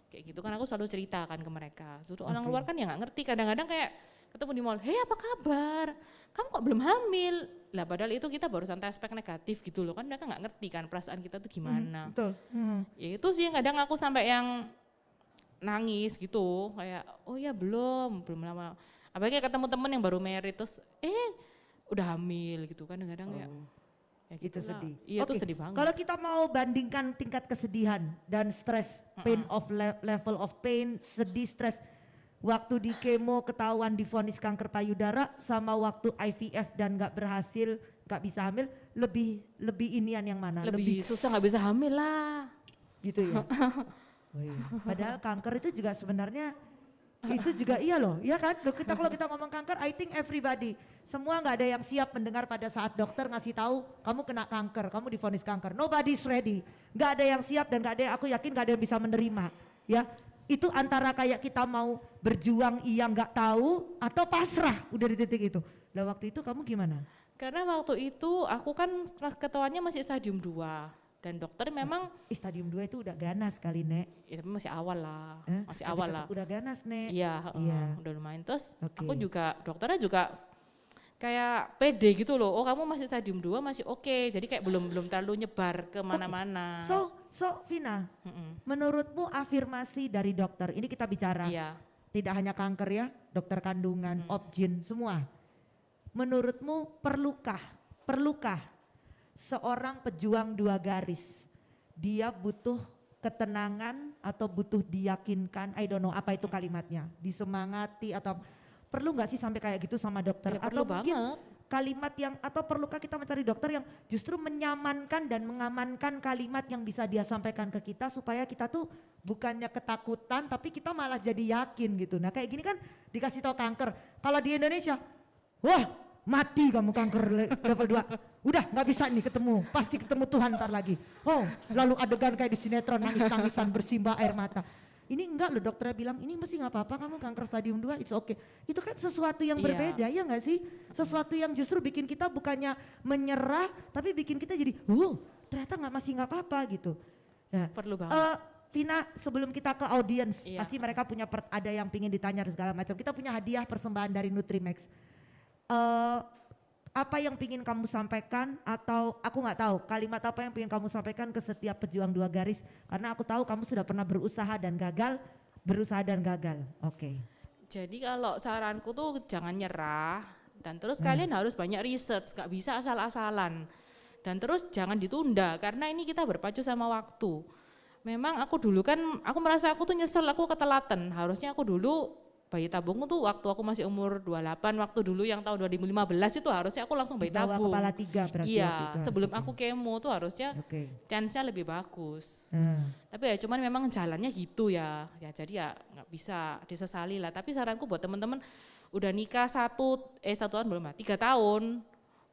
kayak gitu kan. Aku selalu ceritakan ke mereka. Justru orang luar kan yang nggak ngerti, kadang-kadang kayak ketemu di mall, hei apa kabar, kamu kok belum hamil lah, padahal itu kita baru santai aspek negatif gitu loh kan, mereka nggak ngerti kan perasaan kita tuh gimana. Betul. Ya itu sih yang kadang aku sampai yang nangis gitu, kayak oh ya belum lama, apalagi ketemu temen yang baru married terus udah hamil gitu kan, kadang ya itu sedih. Iya itu sedih banget. Kalau kita mau bandingkan tingkat kesedihan dan stres, pain of level of pain, sedih, stres, waktu di kemo ketahuan divonis kanker payudara sama waktu IVF dan nggak berhasil, nggak bisa hamil, lebih inian yang mana? Lebih susah, nggak bisa hamil lah. Gitu ya. Oh iya. Padahal kanker itu juga sebenarnya itu juga iya loh, iya kan? Loh, kalau kita ngomong kanker, I think everybody, semua nggak ada yang siap mendengar pada saat dokter ngasih tahu kamu kena kanker, kamu divonis kanker. Nobody's ready. Nggak ada yang siap dan nggak ada, aku yakin nggak ada yang bisa menerima. Ya, itu antara kayak kita mau berjuang iya nggak tahu atau pasrah udah di titik itu. Nah waktu itu kamu gimana? Karena waktu itu aku kan ketahuannya masih stadium 2 dan dokter memang stadium 2 itu udah ganas kali Nek. Ya, tapi masih awal lah, masih awal lah. Udah ganas Nek. Iya, udah lumayan. Terus aku juga dokternya juga kayak pede gitu loh. Oh kamu masih stadium 2 masih oke. Jadi kayak belum terlalu nyebar kemana-mana. So Vina, menurutmu afirmasi dari dokter, ini kita bicara Iya. tidak hanya kanker ya, dokter kandungan, obgyn, semua. Menurutmu perlukah seorang pejuang 2 garis, dia butuh ketenangan atau butuh diyakinkan, I don't know apa itu kalimatnya, disemangati atau perlu nggak sih sampai kayak gitu sama dokter? Ya, atau perlu mungkin banget. kalimat yang, atau perlukah kita mencari dokter yang justru menyamankan dan mengamankan kalimat yang bisa dia sampaikan ke kita supaya kita tuh bukannya ketakutan tapi kita malah jadi yakin gitu. Nah kayak gini kan dikasih tahu kanker, kalau di Indonesia, wah mati kamu kanker level 2, udah nggak bisa nih ketemu, pasti ketemu Tuhan ntar lagi. Oh lalu adegan kayak di sinetron nangis-nangisan bersimbah air mata. Ini enggak loh, dokternya bilang ini mesti nggak apa-apa kamu kanker stadium 2, it's okay. Itu kan sesuatu yang berbeda ya nggak sih? Sesuatu yang justru bikin kita bukannya menyerah tapi bikin kita jadi ternyata masih nggak apa-apa gitu. Nah, Perlu banget. Vina, sebelum kita ke audiens, pasti mereka punya ada yang pingin ditanya segala macam. Kita punya hadiah persembahan dari Nutrimax. Apa yang pingin kamu sampaikan, atau aku nggak tahu kalimat apa yang pingin kamu sampaikan ke setiap pejuang 2 garis, karena aku tahu kamu sudah pernah berusaha dan gagal. Oke. Jadi kalau saranku tuh jangan nyerah dan terus kalian harus banyak research, gak bisa asal-asalan. Dan terus jangan ditunda karena ini kita berpacu sama waktu. Memang aku dulu kan, aku merasa aku tuh nyesel, aku ketelatan. Harusnya aku dulu bayi tabung tuh waktu aku masih umur 28, waktu dulu yang tahun 2015 itu harusnya aku langsung bayi tabung. Di bawah kepala 3 berarti. Iya, sebelum aku kemo tuh harusnya chance-nya lebih bagus. Tapi ya cuman memang jalannya gitu ya. Ya jadi ya nggak bisa disesali lah. Tapi saranku buat teman-teman udah nikah 1 tahun belum, 3 tahun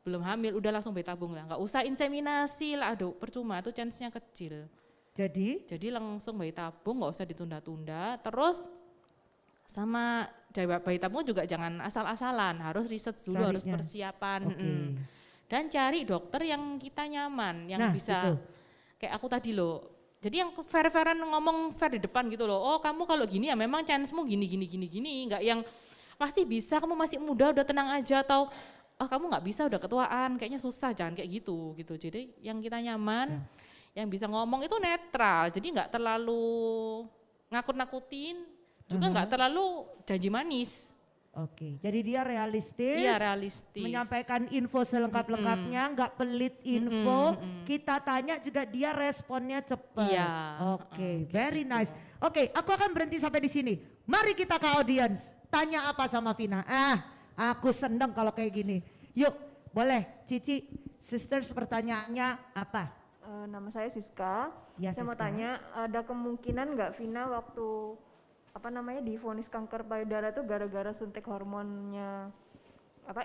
belum hamil udah langsung bayi tabung lah. Nggak usah inseminasi lah, aduh percuma, itu chance-nya kecil. Jadi langsung bayi tabung, nggak usah ditunda-tunda. Terus sama bayi tabung juga jangan asal-asalan, harus riset dulu, harus persiapan. Dan cari dokter yang kita nyaman, yang bisa kayak aku tadi loh. Jadi yang fair-fairan ngomong fair di depan gitu loh. Oh kamu kalau gini ya memang chance-mu gini. Enggak yang pasti bisa, kamu masih muda udah tenang aja, atau kamu nggak bisa udah ketuaan, kayaknya susah, jangan kayak gitu. Jadi yang kita nyaman, yang bisa ngomong itu netral, jadi nggak terlalu nakut-nakutin, juga nggak terlalu janji manis. Oke, jadi dia realistis, menyampaikan info selengkap-lengkapnya, nggak pelit info. Kita tanya juga dia responnya cepat. Oke, very nice. Oke, aku akan berhenti sampai di sini. Mari kita ke audience. Tanya apa sama Vina? Aku seneng kalau kayak gini. Yuk, boleh Cici, sisters pertanyaannya apa? Nama saya Siska. Ya, saya mau tanya, ada kemungkinan nggak Vina waktu divonis kanker payudara itu gara-gara suntik hormonnya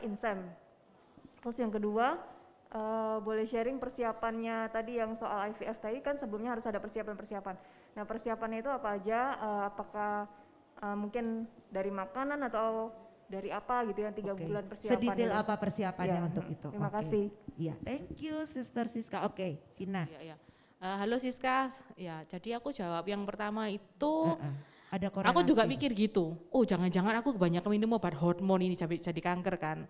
Insem. Terus yang kedua, boleh sharing persiapannya tadi yang soal IVF tadi kan sebelumnya harus ada persiapan. Nah persiapannya itu apa aja? Apakah mungkin dari makanan atau dari apa gitu yang 3 bulan persiapan? Sedetail apa persiapannya untuk itu? Terima kasih. Iya, thank you Sister Siska. Oke, Vina. Halo Siska. Ya, jadi aku jawab yang pertama itu. Ada korelasi. Aku juga mikir gitu, jangan-jangan aku kebanyakan minum obat hormon ini jadi kanker kan.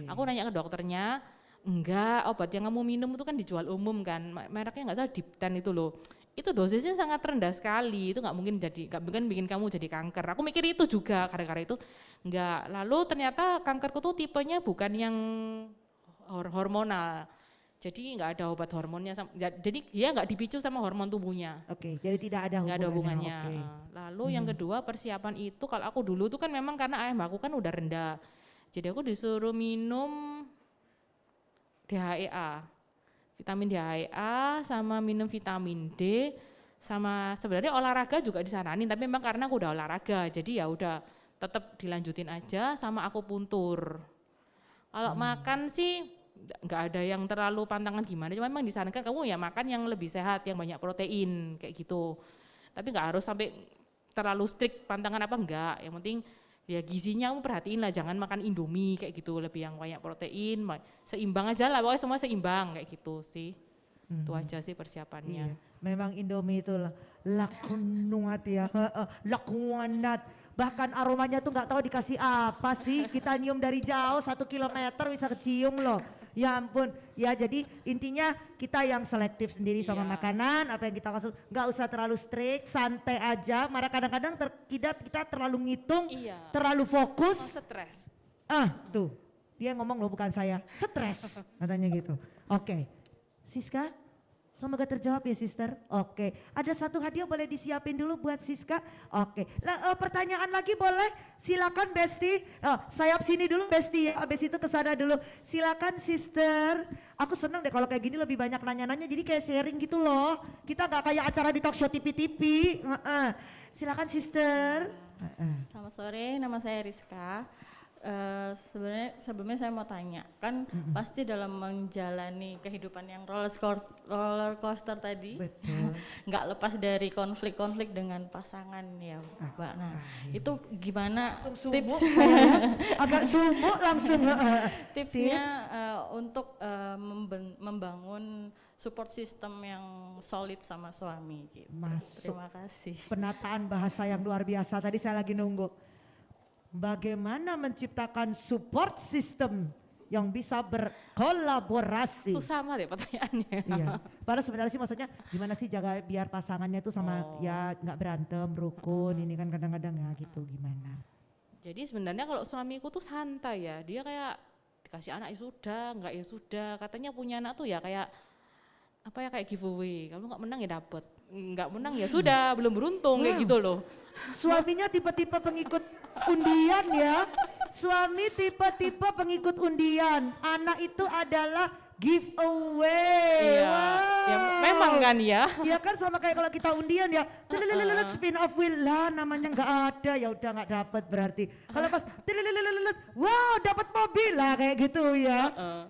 Aku nanya ke dokternya, enggak, obat yang kamu minum itu kan dijual umum kan, mereknya nggak salah Dipten itu loh. Itu dosisnya sangat rendah sekali, itu nggak mungkin bikin kamu jadi kanker. Aku mikir itu juga, gara-gara itu enggak. Lalu ternyata kankerku tuh tipenya bukan yang hormonal. Jadi nggak ada obat hormonnya, jadi dia nggak dipicu sama hormon tubuhnya. Jadi tidak ada hubungannya. Lalu yang kedua persiapan itu, kalau aku dulu tuh kan memang karena AMH aku kan udah rendah, jadi aku disuruh minum DHEA, vitamin DHEA, sama minum vitamin D, sama sebenarnya olahraga juga disaranin, tapi memang karena aku udah olahraga, jadi ya udah tetap dilanjutin aja, sama akupuntur. Kalau makan sih nggak ada yang terlalu pantangan gimana, cuma memang disarankan kamu ya makan yang lebih sehat, yang banyak protein kayak gitu. Tapi nggak harus sampai terlalu strict pantangan apa enggak, yang penting ya gizinya kamu perhatiin lah, jangan makan Indomie kayak gitu, lebih yang banyak protein, seimbang aja lah, pokoknya semua seimbang kayak gitu sih. Itu aja sih persiapannya. Memang Indomie itu lakunat ya, lakunat. Bahkan aromanya tuh nggak tahu dikasih apa sih. Kita nyium dari jauh 1 kilometer bisa kecium loh. Ya ampun, ya jadi intinya kita yang selektif sendiri sama Iya. makanan, apa yang kita kasih, nggak usah terlalu strict, santai aja. Malah kadang-kadang kita terlalu ngitung, Iya. terlalu fokus. Oh, stres. Tuh, dia ngomong loh bukan saya, stres katanya gitu. Oke, Siska, semoga terjawab ya sister. Oke, ada satu hadiah boleh disiapin dulu buat Siska. Oke, pertanyaan lagi boleh? Silakan Besti. Sayap sini dulu Besti ya, abis itu kesana dulu. Silakan sister. Aku seneng deh kalau kayak gini lebih banyak nanya-nanya, jadi kayak sharing gitu loh. Kita nggak kayak acara di talk show TV-TV. Silakan sister. Selamat sore, nama saya Rizka. Sebenarnya sebelumnya saya mau tanya, kan pasti dalam menjalani kehidupan yang roller coaster tadi, Betul. nggak lepas dari konflik-konflik dengan pasangan ya, Mbak. Nah, itu gimana Langsung tips sumuk saya. Agak sumuk langsung. tipsnya untuk membangun support system yang solid sama suami gitu. Masuk. Terima kasih. Penataan bahasa yang luar biasa. Tadi saya lagi nunggu. Bagaimana menciptakan support system yang bisa berkolaborasi. Susah mah deh pertanyaannya. Iya. Padahal sebenarnya sih maksudnya gimana sih jaga biar pasangannya tuh sama ya nggak berantem, rukun. Ini kan kadang-kadang ya gitu gimana. Jadi sebenarnya kalau suamiku tuh santai ya, dia kayak dikasih anak ya sudah, enggak ya sudah. Katanya punya anak tuh ya kayak apa ya, kayak giveaway. Kamu nggak menang ya dapet, nggak menang ya sudah, belum beruntung kayak gitu loh. Suaminya tipe-tipe pengikut undian ya. Suami tipe-tipe pengikut undian. Anak itu adalah giveaway. Iya, ya memang kan ya. Ya kan sama kayak kalau kita undian ya, spin off wheel lah namanya nggak ada, ya udah nggak dapet berarti. Kalau pas wow dapat mobil lah kayak gitu ya.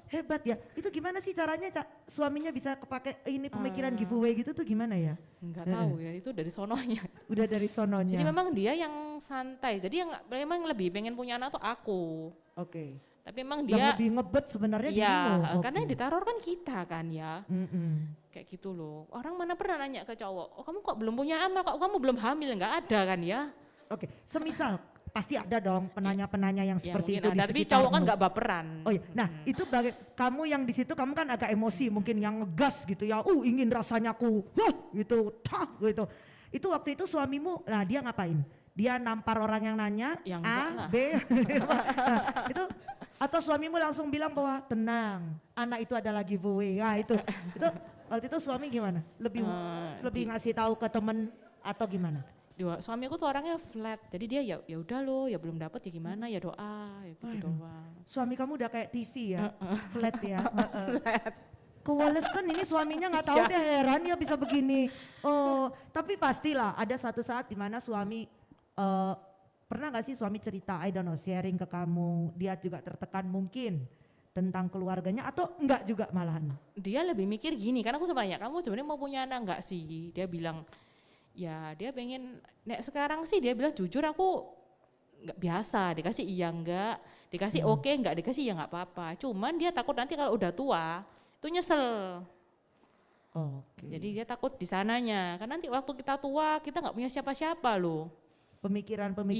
Hebat ya. Itu gimana sih caranya suaminya bisa kepake ini pemikiran giveaway gitu tuh gimana ya? Enggak tahu ya, itu dari sononya. Udah dari sononya. Jadi memang dia yang santai. Jadi yang memang lebih pengen punya anak tuh aku. Oke. Tapi memang Yang dia lebih ngebet sebenarnya ya, dirimu. karena yang diteror kan kita kan ya. Mm-mm. Kayak gitu loh. Orang mana pernah nanya ke cowok, "Oh, kamu kok belum punya anak? Kok kamu belum hamil?" Enggak ada kan ya. Oke, semisal pasti ada dong penanya-penanya yang Ya seperti mungkin itu di ada, tapi sekitarmu. cowok kan enggak baperan. Oh iya, nah itu kamu yang di situ kamu kan agak emosi mungkin yang ngegas gitu ya, ingin rasanya gitu, gitu. Itu waktu itu suamimu, nah dia ngapain? Dia nampar orang yang nanya, Yang A, enggak lah. B, nah, itu atau suamimu langsung bilang bahwa tenang, anak itu adalah giveaway, nah itu waktu itu suami gimana? Lebih ngasih tahu ke temen atau gimana? Suamiku tuh orangnya flat, jadi dia ya udah loh, ya belum dapet ya gimana, ya doa, ya gitu doang. Suami kamu udah kayak TV ya, flat ya. Kewalesan ini suaminya nggak tahu deh, heran ya bisa begini. Oh, tapi pastilah ada satu saat dimana suami pernah nggak sih suami cerita, I don't know, sharing ke kamu, dia juga tertekan mungkin tentang keluarganya atau enggak juga malahan? Dia lebih mikir gini, karena aku sebenarnya, kamu sebenarnya mau punya anak enggak sih? Dia bilang, ya dia pengen, sekarang sih dia bilang jujur aku nggak biasa, dikasih iya enggak, dikasih oke enggak, dikasih ya nggak apa-apa. Cuman dia takut nanti kalau udah tua, itu nyesel. Oke. Jadi dia takut di sananya, karena nanti waktu kita tua kita nggak punya siapa-siapa loh. Pemikiran seperti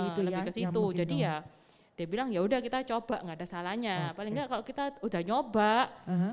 itu ya. Lebih ke yang situ. mungkin Jadi ya dia bilang ya udah kita coba, nggak ada salahnya. Paling nggak kalau kita udah nyoba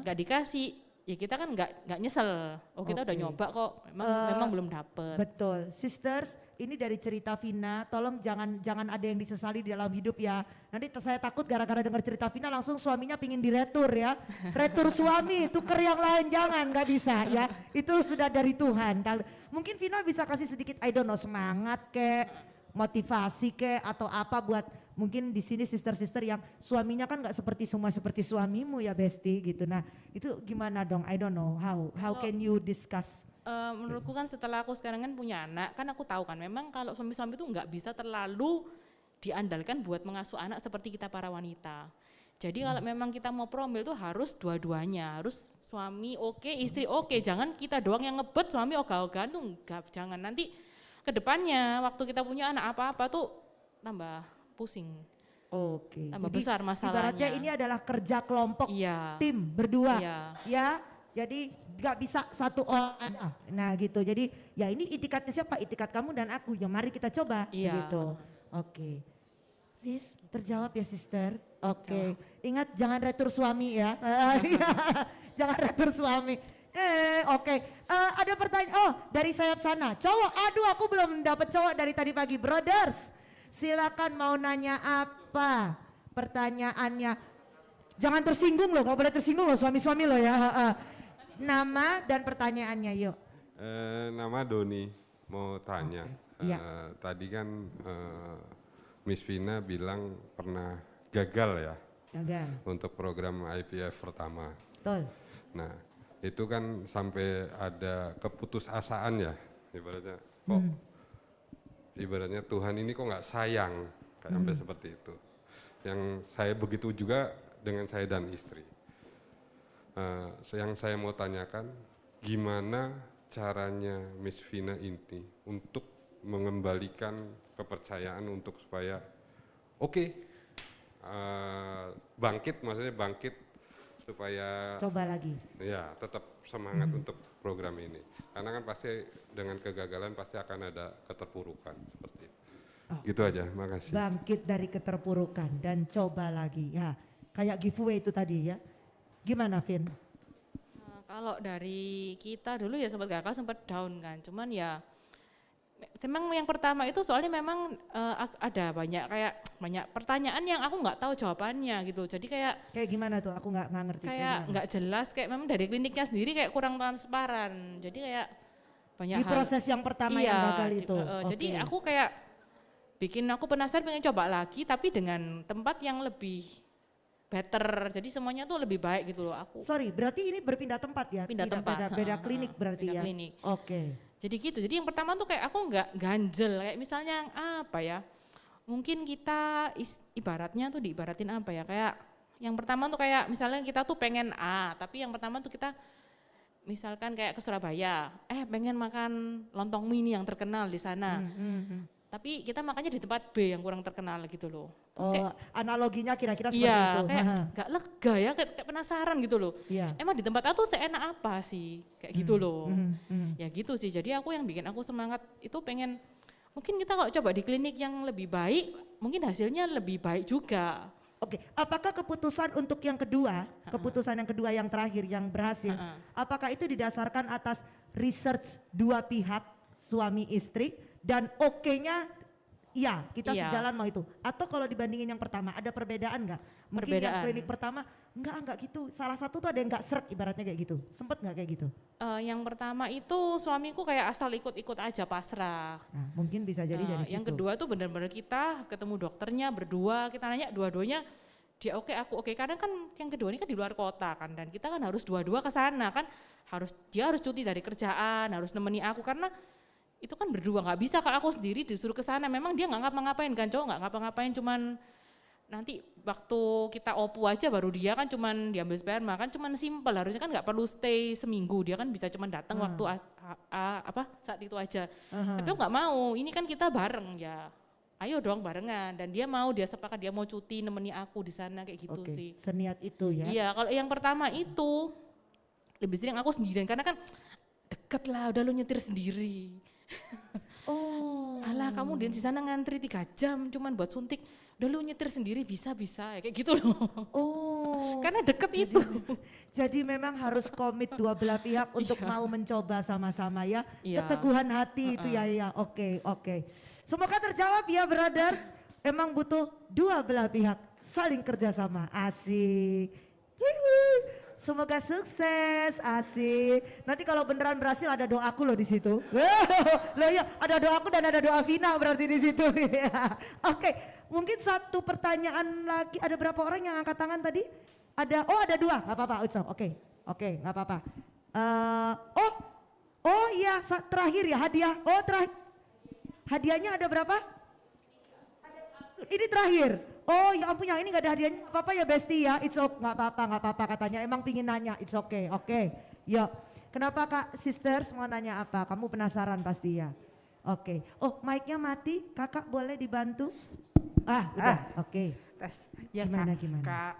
nggak dikasih, ya kita kan nggak nyesel. Oh kita udah Oke. nyoba kok, memang belum dapet. Betul, sisters, ini dari cerita Vina, tolong jangan ada yang disesali di dalam hidup ya. Nanti saya takut gara-gara dengar cerita Vina langsung suaminya pingin diretur ya. Retur suami, tuker yang lain jangan, nggak bisa ya. Itu sudah dari Tuhan. Mungkin Vina bisa kasih sedikit, I don't know, semangat kek, motivasi kek, atau apa buat mungkin di sini sister-sister yang suaminya kan nggak seperti suamimu ya Besti gitu. Nah itu gimana dong, I don't know, how can you discuss? Menurutku kan setelah aku sekarang kan punya anak, kan aku tahu kan memang kalau suami-suami itu nggak bisa terlalu diandalkan buat mengasuh anak seperti kita para wanita. Jadi kalau memang kita mau promil itu harus dua-duanya, harus suami oke, istri oke, jangan kita doang yang ngebet, suami ogah-ogahan tuh enggak, jangan nanti ke depannya waktu kita punya anak apa-apa tuh tambah pusing. Oke. Tambah Jadi besar masalahnya. ibaratnya ini adalah kerja kelompok, Iya. tim berdua, Iya. ya. Jadi nggak bisa satu orang aja. Nah gitu. Jadi ya ini itikadnya siapa? Itikat kamu dan aku. Ya mari kita coba. Iya. Gitu. Oke. Riz, terjawab ya sister. Oke. Ingat jangan retur suami ya. Jangan retur suami. Oke. Ada pertanyaan. Oh dari sayap sana. Cowok. Aduh aku belum dapet cowok dari tadi pagi. Brothers. Silakan mau nanya apa pertanyaannya. Jangan tersinggung loh. Gak boleh tersinggung loh suami-suami loh ya. Nama dan pertanyaannya yuk. Nama Doni, mau tanya. Iya. Tadi kan Miss Vina bilang pernah gagal ya Gagal. untuk program IVF pertama. Betul. Nah itu kan sampai ada keputusasaan ya, ibaratnya kok ibaratnya Tuhan ini kok nggak sayang, kayak sampai seperti itu. Yang saya begitu juga dengan saya dan istri. Yang saya mau tanyakan, gimana caranya Miss Vina ini untuk mengembalikan kepercayaan untuk supaya bangkit, maksudnya bangkit supaya Coba lagi. ya tetap semangat untuk program ini. Karena kan pasti dengan kegagalan pasti akan ada keterpurukan seperti itu. Gitu aja, makasih. Bangkit dari keterpurukan dan coba lagi. Ya, kayak giveaway itu tadi ya. Gimana Vin? Kalau dari kita dulu ya sempat gagal, sempat down kan. Cuman ya memang yang pertama itu soalnya memang ada banyak pertanyaan yang aku nggak tahu jawabannya gitu. Jadi kayak gimana tuh? Aku nggak ngerti. kayak nggak jelas, kayak memang dari kliniknya sendiri kayak kurang transparan. Jadi kayak banyak Di proses yang pertama yang gagal itu. Jadi aku kayak bikin aku penasaran, pengen coba lagi tapi dengan tempat yang lebih better, jadi semuanya tuh lebih baik gitu loh aku. Sorry, berarti ini berpindah tempat ya? Pindah Tidak tempat. Beda klinik berarti Beda ya? klinik. Oke. Jadi gitu, jadi yang pertama tuh kayak aku nggak ganjel, kayak misalnya apa ya, mungkin kita ibaratnya tuh diibaratin apa ya, kayak yang pertama tuh kayak misalnya kita tuh pengen A, tapi yang pertama tuh kita misalkan kayak ke Surabaya, pengen makan lontong mie yang terkenal di sana. Tapi kita makannya di tempat B yang kurang terkenal gitu loh. Terus kayak, analoginya kira-kira seperti iya, itu. kayak gak lega ya, kayak penasaran gitu loh. Iya. Emang di tempat A tuh seenak apa sih, kayak gitu loh. Ya gitu sih, jadi aku yang bikin aku semangat itu pengen, mungkin kita kalau coba di klinik yang lebih baik, mungkin hasilnya lebih baik juga. Oke, apakah keputusan untuk yang kedua, keputusan yang kedua yang terakhir yang berhasil, apakah itu didasarkan atas research dua pihak, suami istri, dan oke-nya iya kita Iya. sejalan mau itu, atau kalau dibandingin yang pertama ada perbedaan nggak? Mungkin yang Perbedaan. klinik pertama enggak gitu, salah satu tuh ada yang nggak serk ibaratnya kayak gitu, sempet nggak kayak gitu? Yang pertama itu suamiku kayak asal ikut-ikut aja pasrah. Nah mungkin bisa jadi dari situ. Yang kedua tuh benar-benar kita ketemu dokternya berdua, kita nanya dua-duanya dia oke, aku oke. Kadang kan yang kedua ini kan di luar kota kan, dan kita kan harus dua-dua ke sana kan, dia harus cuti dari kerjaan, harus nemeni aku karena itu kan berdua, nggak bisa kalau aku sendiri disuruh ke sana. Memang dia nggak ngapa-ngapain kan, cowok nggak ngapa-ngapain, cuman nanti waktu kita opu aja baru dia kan cuman diambil sperma kan, cuman simple, harusnya kan nggak perlu stay seminggu, dia kan bisa cuman datang waktu saat itu aja. Tapi aku nggak mau, ini kan kita bareng ya, ayo dong barengan, dan dia mau, dia sepakat, dia mau cuti nemeni aku di sana kayak gitu Oke, sih. seniat itu ya. Iya, kalau yang pertama itu lebih sering aku sendirian karena kan deket lah, udah lu nyetir sendiri. Oh. Alah kamu di sana ngantri 3 jam cuman buat suntik, udah lu nyetir sendiri bisa kayak gitu loh. Oh. Karena deket itu. Jadi memang harus komit dua belah pihak untuk mau mencoba sama-sama ya. Iya. Keteguhan hati itu ya. Oke. Semoga terjawab ya brothers. Emang butuh dua belah pihak saling kerjasama. Asik. Semoga sukses, asik. Nanti kalau beneran berhasil ada doaku loh di situ. Loh iya, ada doaku dan ada doa Vina berarti di situ. Oke, mungkin satu pertanyaan lagi. Ada berapa orang yang angkat tangan tadi? Ada 2, nggak apa-apa. Oke, nggak apa-apa. Oh iya, terakhir ya hadiah. Oh terakhir, hadiahnya ada berapa? Ini terakhir. Oh ya ampun, yang ini gak ada hadiahnya, apa-apa ya Besti ya, it's okay, gak apa-apa katanya, emang pingin nanya, it's okay, oke. Yuk, kenapa Kak Sisters mau nanya apa, kamu penasaran pasti ya. Oke, oh mic-nya mati, kakak boleh dibantu? Udah, oke. Tes. Ya, Gimana? Kak,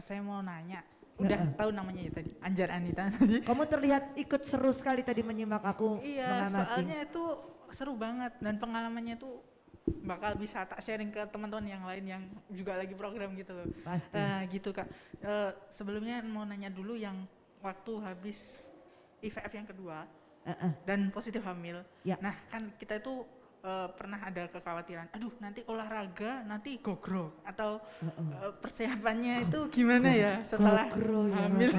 saya mau nanya, udah tahu namanya ya tadi, Anjar Anita tadi. Kamu terlihat ikut seru sekali tadi menyimak aku Iya, mengamati. soalnya itu seru banget dan pengalamannya tuh bakal bisa tak sharing ke teman-teman yang lain yang juga lagi program gitu loh. Pasti. Gitu Kak. Sebelumnya mau nanya dulu yang waktu habis IVF yang kedua dan positif hamil. Ya. Nah kan kita itu pernah ada kekhawatiran, aduh nanti olahraga nanti gogrok atau persiapannya itu gimana ya setelah Gogro, ya. hamil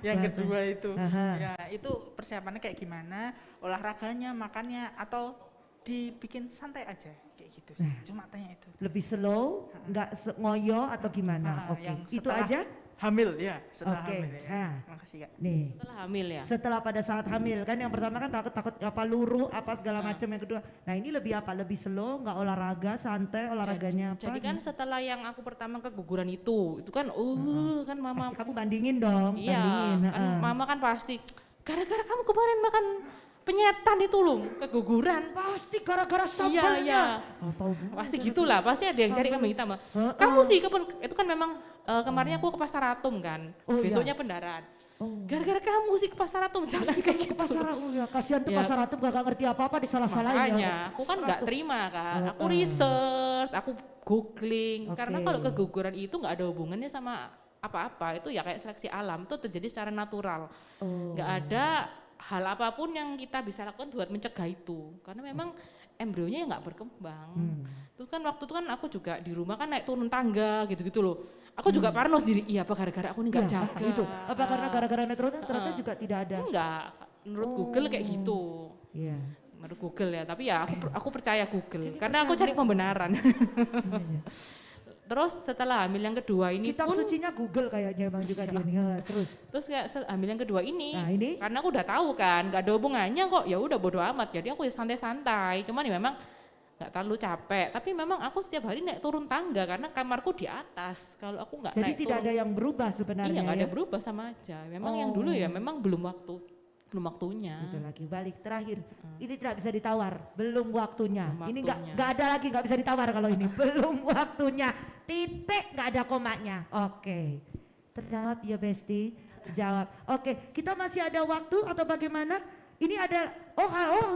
yang kedua itu. Ya itu persiapannya kayak gimana, olahraganya, makannya atau dibikin santai aja kayak gitu sih. Cuma tanya itu. Lebih slow, nggak ngoyo atau gimana? Oke, Yang itu setelah aja? hamil ya, setelah Oke, hamil ya. nah. Makasih Kak. Nih. Setelah hamil ya. Setelah pada saat hamil kan yang pertama kan takut apa luruh apa segala macam, yang kedua. Nah ini lebih apa? Lebih slow, nggak olahraga, santai olahraganya apa? Jadi kan setelah yang aku pertama keguguran itu kan kan mama Pasti kamu bandingin dong, iya bandingin. kan mama kan pasti gara-gara kamu kemarin makan penyetan itu loh keguguran. Pasti gara-gara Iya, sambelnya. iya. Apa hubungannya? Pasti gitulah, pasti ada yang cari kambing hitam. Kamu sih itu kan memang kemarinnya aku ke Pasar Atom kan, Oh, iya. besoknya pendarahan. Oh. Gara-gara kamu sih ke Pasar Atom, jangan Pasti kayak kamu gitu. ke pasar, oh ya kasihan tuh Ya. pasar Atom gak ngerti apa-apa disalah-salahin ya. Makanya aku kan nggak terima kan, aku research, aku googling, karena Oke. kalau keguguran itu nggak ada hubungannya sama apa-apa, itu ya kayak seleksi alam, itu terjadi secara natural. Nggak ada hal apapun yang kita bisa lakukan buat mencegah itu, karena memang embrionya ya nggak berkembang. Terus kan waktu itu kan aku juga di rumah kan naik turun tangga gitu-gitu loh. Aku juga parno sendiri, iya apa gara-gara aku ini nggak Ya, jaga. itu. Apa karena gara-gara netronya ternyata juga tidak ada. Enggak, menurut Google kayak gitu. Iya. Menurut Google ya, tapi ya aku percaya Google karena aku cari pembenaran. Terus setelah hamil yang kedua ini Kitab pun sucinya Google kayaknya Bang juga dia nih. Ha, terus. terus kayak hamil yang kedua ini, Nah, ini? karena aku udah tahu kan nggak ada hubungannya kok, ya udah bodo amat, jadi aku ya santai-santai, cuman ya memang nggak terlalu capek, tapi memang aku setiap hari naik turun tangga karena kamarku di atas, kalau aku nggak Jadi naik tidak turun ada yang berubah sebenarnya iya nggak ya. ada berubah sama aja, memang yang dulu ya memang belum waktunya. Itu lagi balik terakhir. Ini tidak bisa ditawar, belum waktunya. Belum Ini waktunya. nggak ada lagi, nggak bisa ditawar kalau ini. Belum waktunya. Titik, nggak ada komanya. Oke. Terjawab ya Besti. Jawab. Oke, kita masih ada waktu atau bagaimana? Ini ada,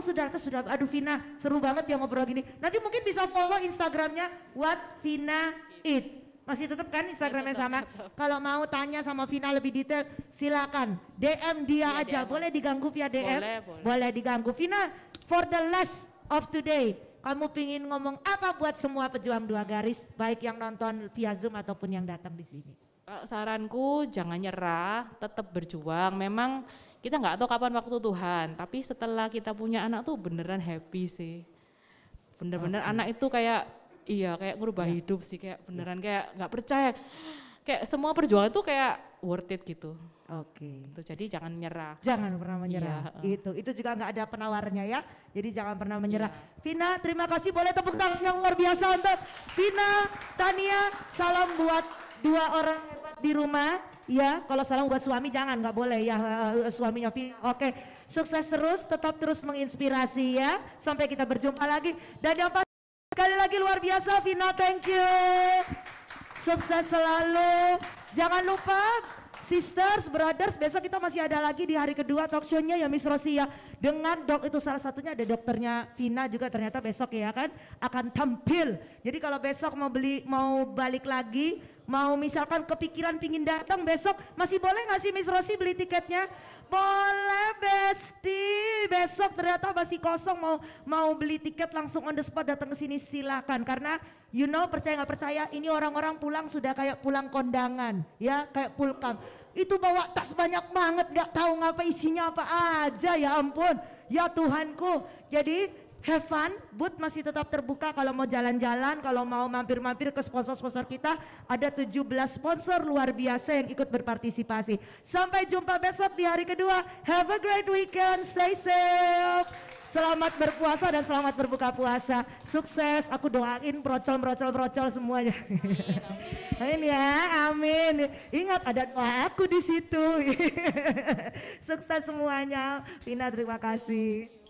sudah. Aduh Vina, seru banget ya ngobrol gini. Nanti mungkin bisa follow Instagramnya What Vina Eat. Masih tetap kan Instagramnya sama. Kalau mau tanya sama Vina lebih detail, silakan DM dia Iya, aja. DM Boleh diganggu via DM? Boleh. Boleh diganggu. Vina, for the last of today, kamu pingin ngomong apa buat semua pejuang dua garis, baik yang nonton via Zoom ataupun yang datang di sini? Saranku jangan nyerah, tetap berjuang. Memang kita nggak tahu kapan waktu Tuhan, tapi setelah kita punya anak tuh beneran happy sih. Bener-bener anak itu kayak kayak ngubah hidup sih, kayak beneran kayak nggak percaya. Kayak semua perjuangan tuh kayak worth it gitu. Oke. Jadi jangan nyerah. Jangan pernah menyerah. Itu juga nggak ada penawarnya ya. Jadi jangan pernah menyerah. Vina, terima kasih. Boleh tepuk tangan yang luar biasa untuk Vina, Tania. Salam buat dua orang hebat di rumah. Ya, kalau salam buat suami jangan, nggak boleh ya suaminya Vina. Oke, sukses terus, tetap terus menginspirasi ya. Sampai kita berjumpa lagi. Dan yang pasti sekali lagi luar biasa Vina, thank you. Sukses selalu. Jangan lupa sisters, brothers, besok kita masih ada lagi di hari kedua talk show-nya ya Miss Rosi ya. Dengan itu salah satunya ada dokternya Vina juga ternyata besok ya kan akan tampil. Jadi kalau besok mau balik lagi, mau misalkan kepikiran pingin datang besok, masih boleh nggak sih Miss Rosi beli tiketnya? Boleh Besti, besok ternyata masih kosong, mau beli tiket langsung on the spot datang ke sini silakan, karena percaya nggak percaya ini orang-orang pulang sudah kayak pulang kondangan ya, kayak pulkam. Itu bawa tas banyak banget, nggak tahu ngapa isinya apa aja, ya ampun ya Tuhanku. Jadi have fun, booth masih tetap terbuka kalau mau jalan-jalan, kalau mau mampir-mampir ke sponsor-sponsor kita. Ada 17 sponsor luar biasa yang ikut berpartisipasi. Sampai jumpa besok di hari kedua. Have a great weekend, stay safe. Selamat berpuasa dan selamat berbuka puasa. Sukses, aku doain brocol semuanya. Amin ya, amin. Ingat ada doa aku di situ. Sukses semuanya. Vina, terima kasih.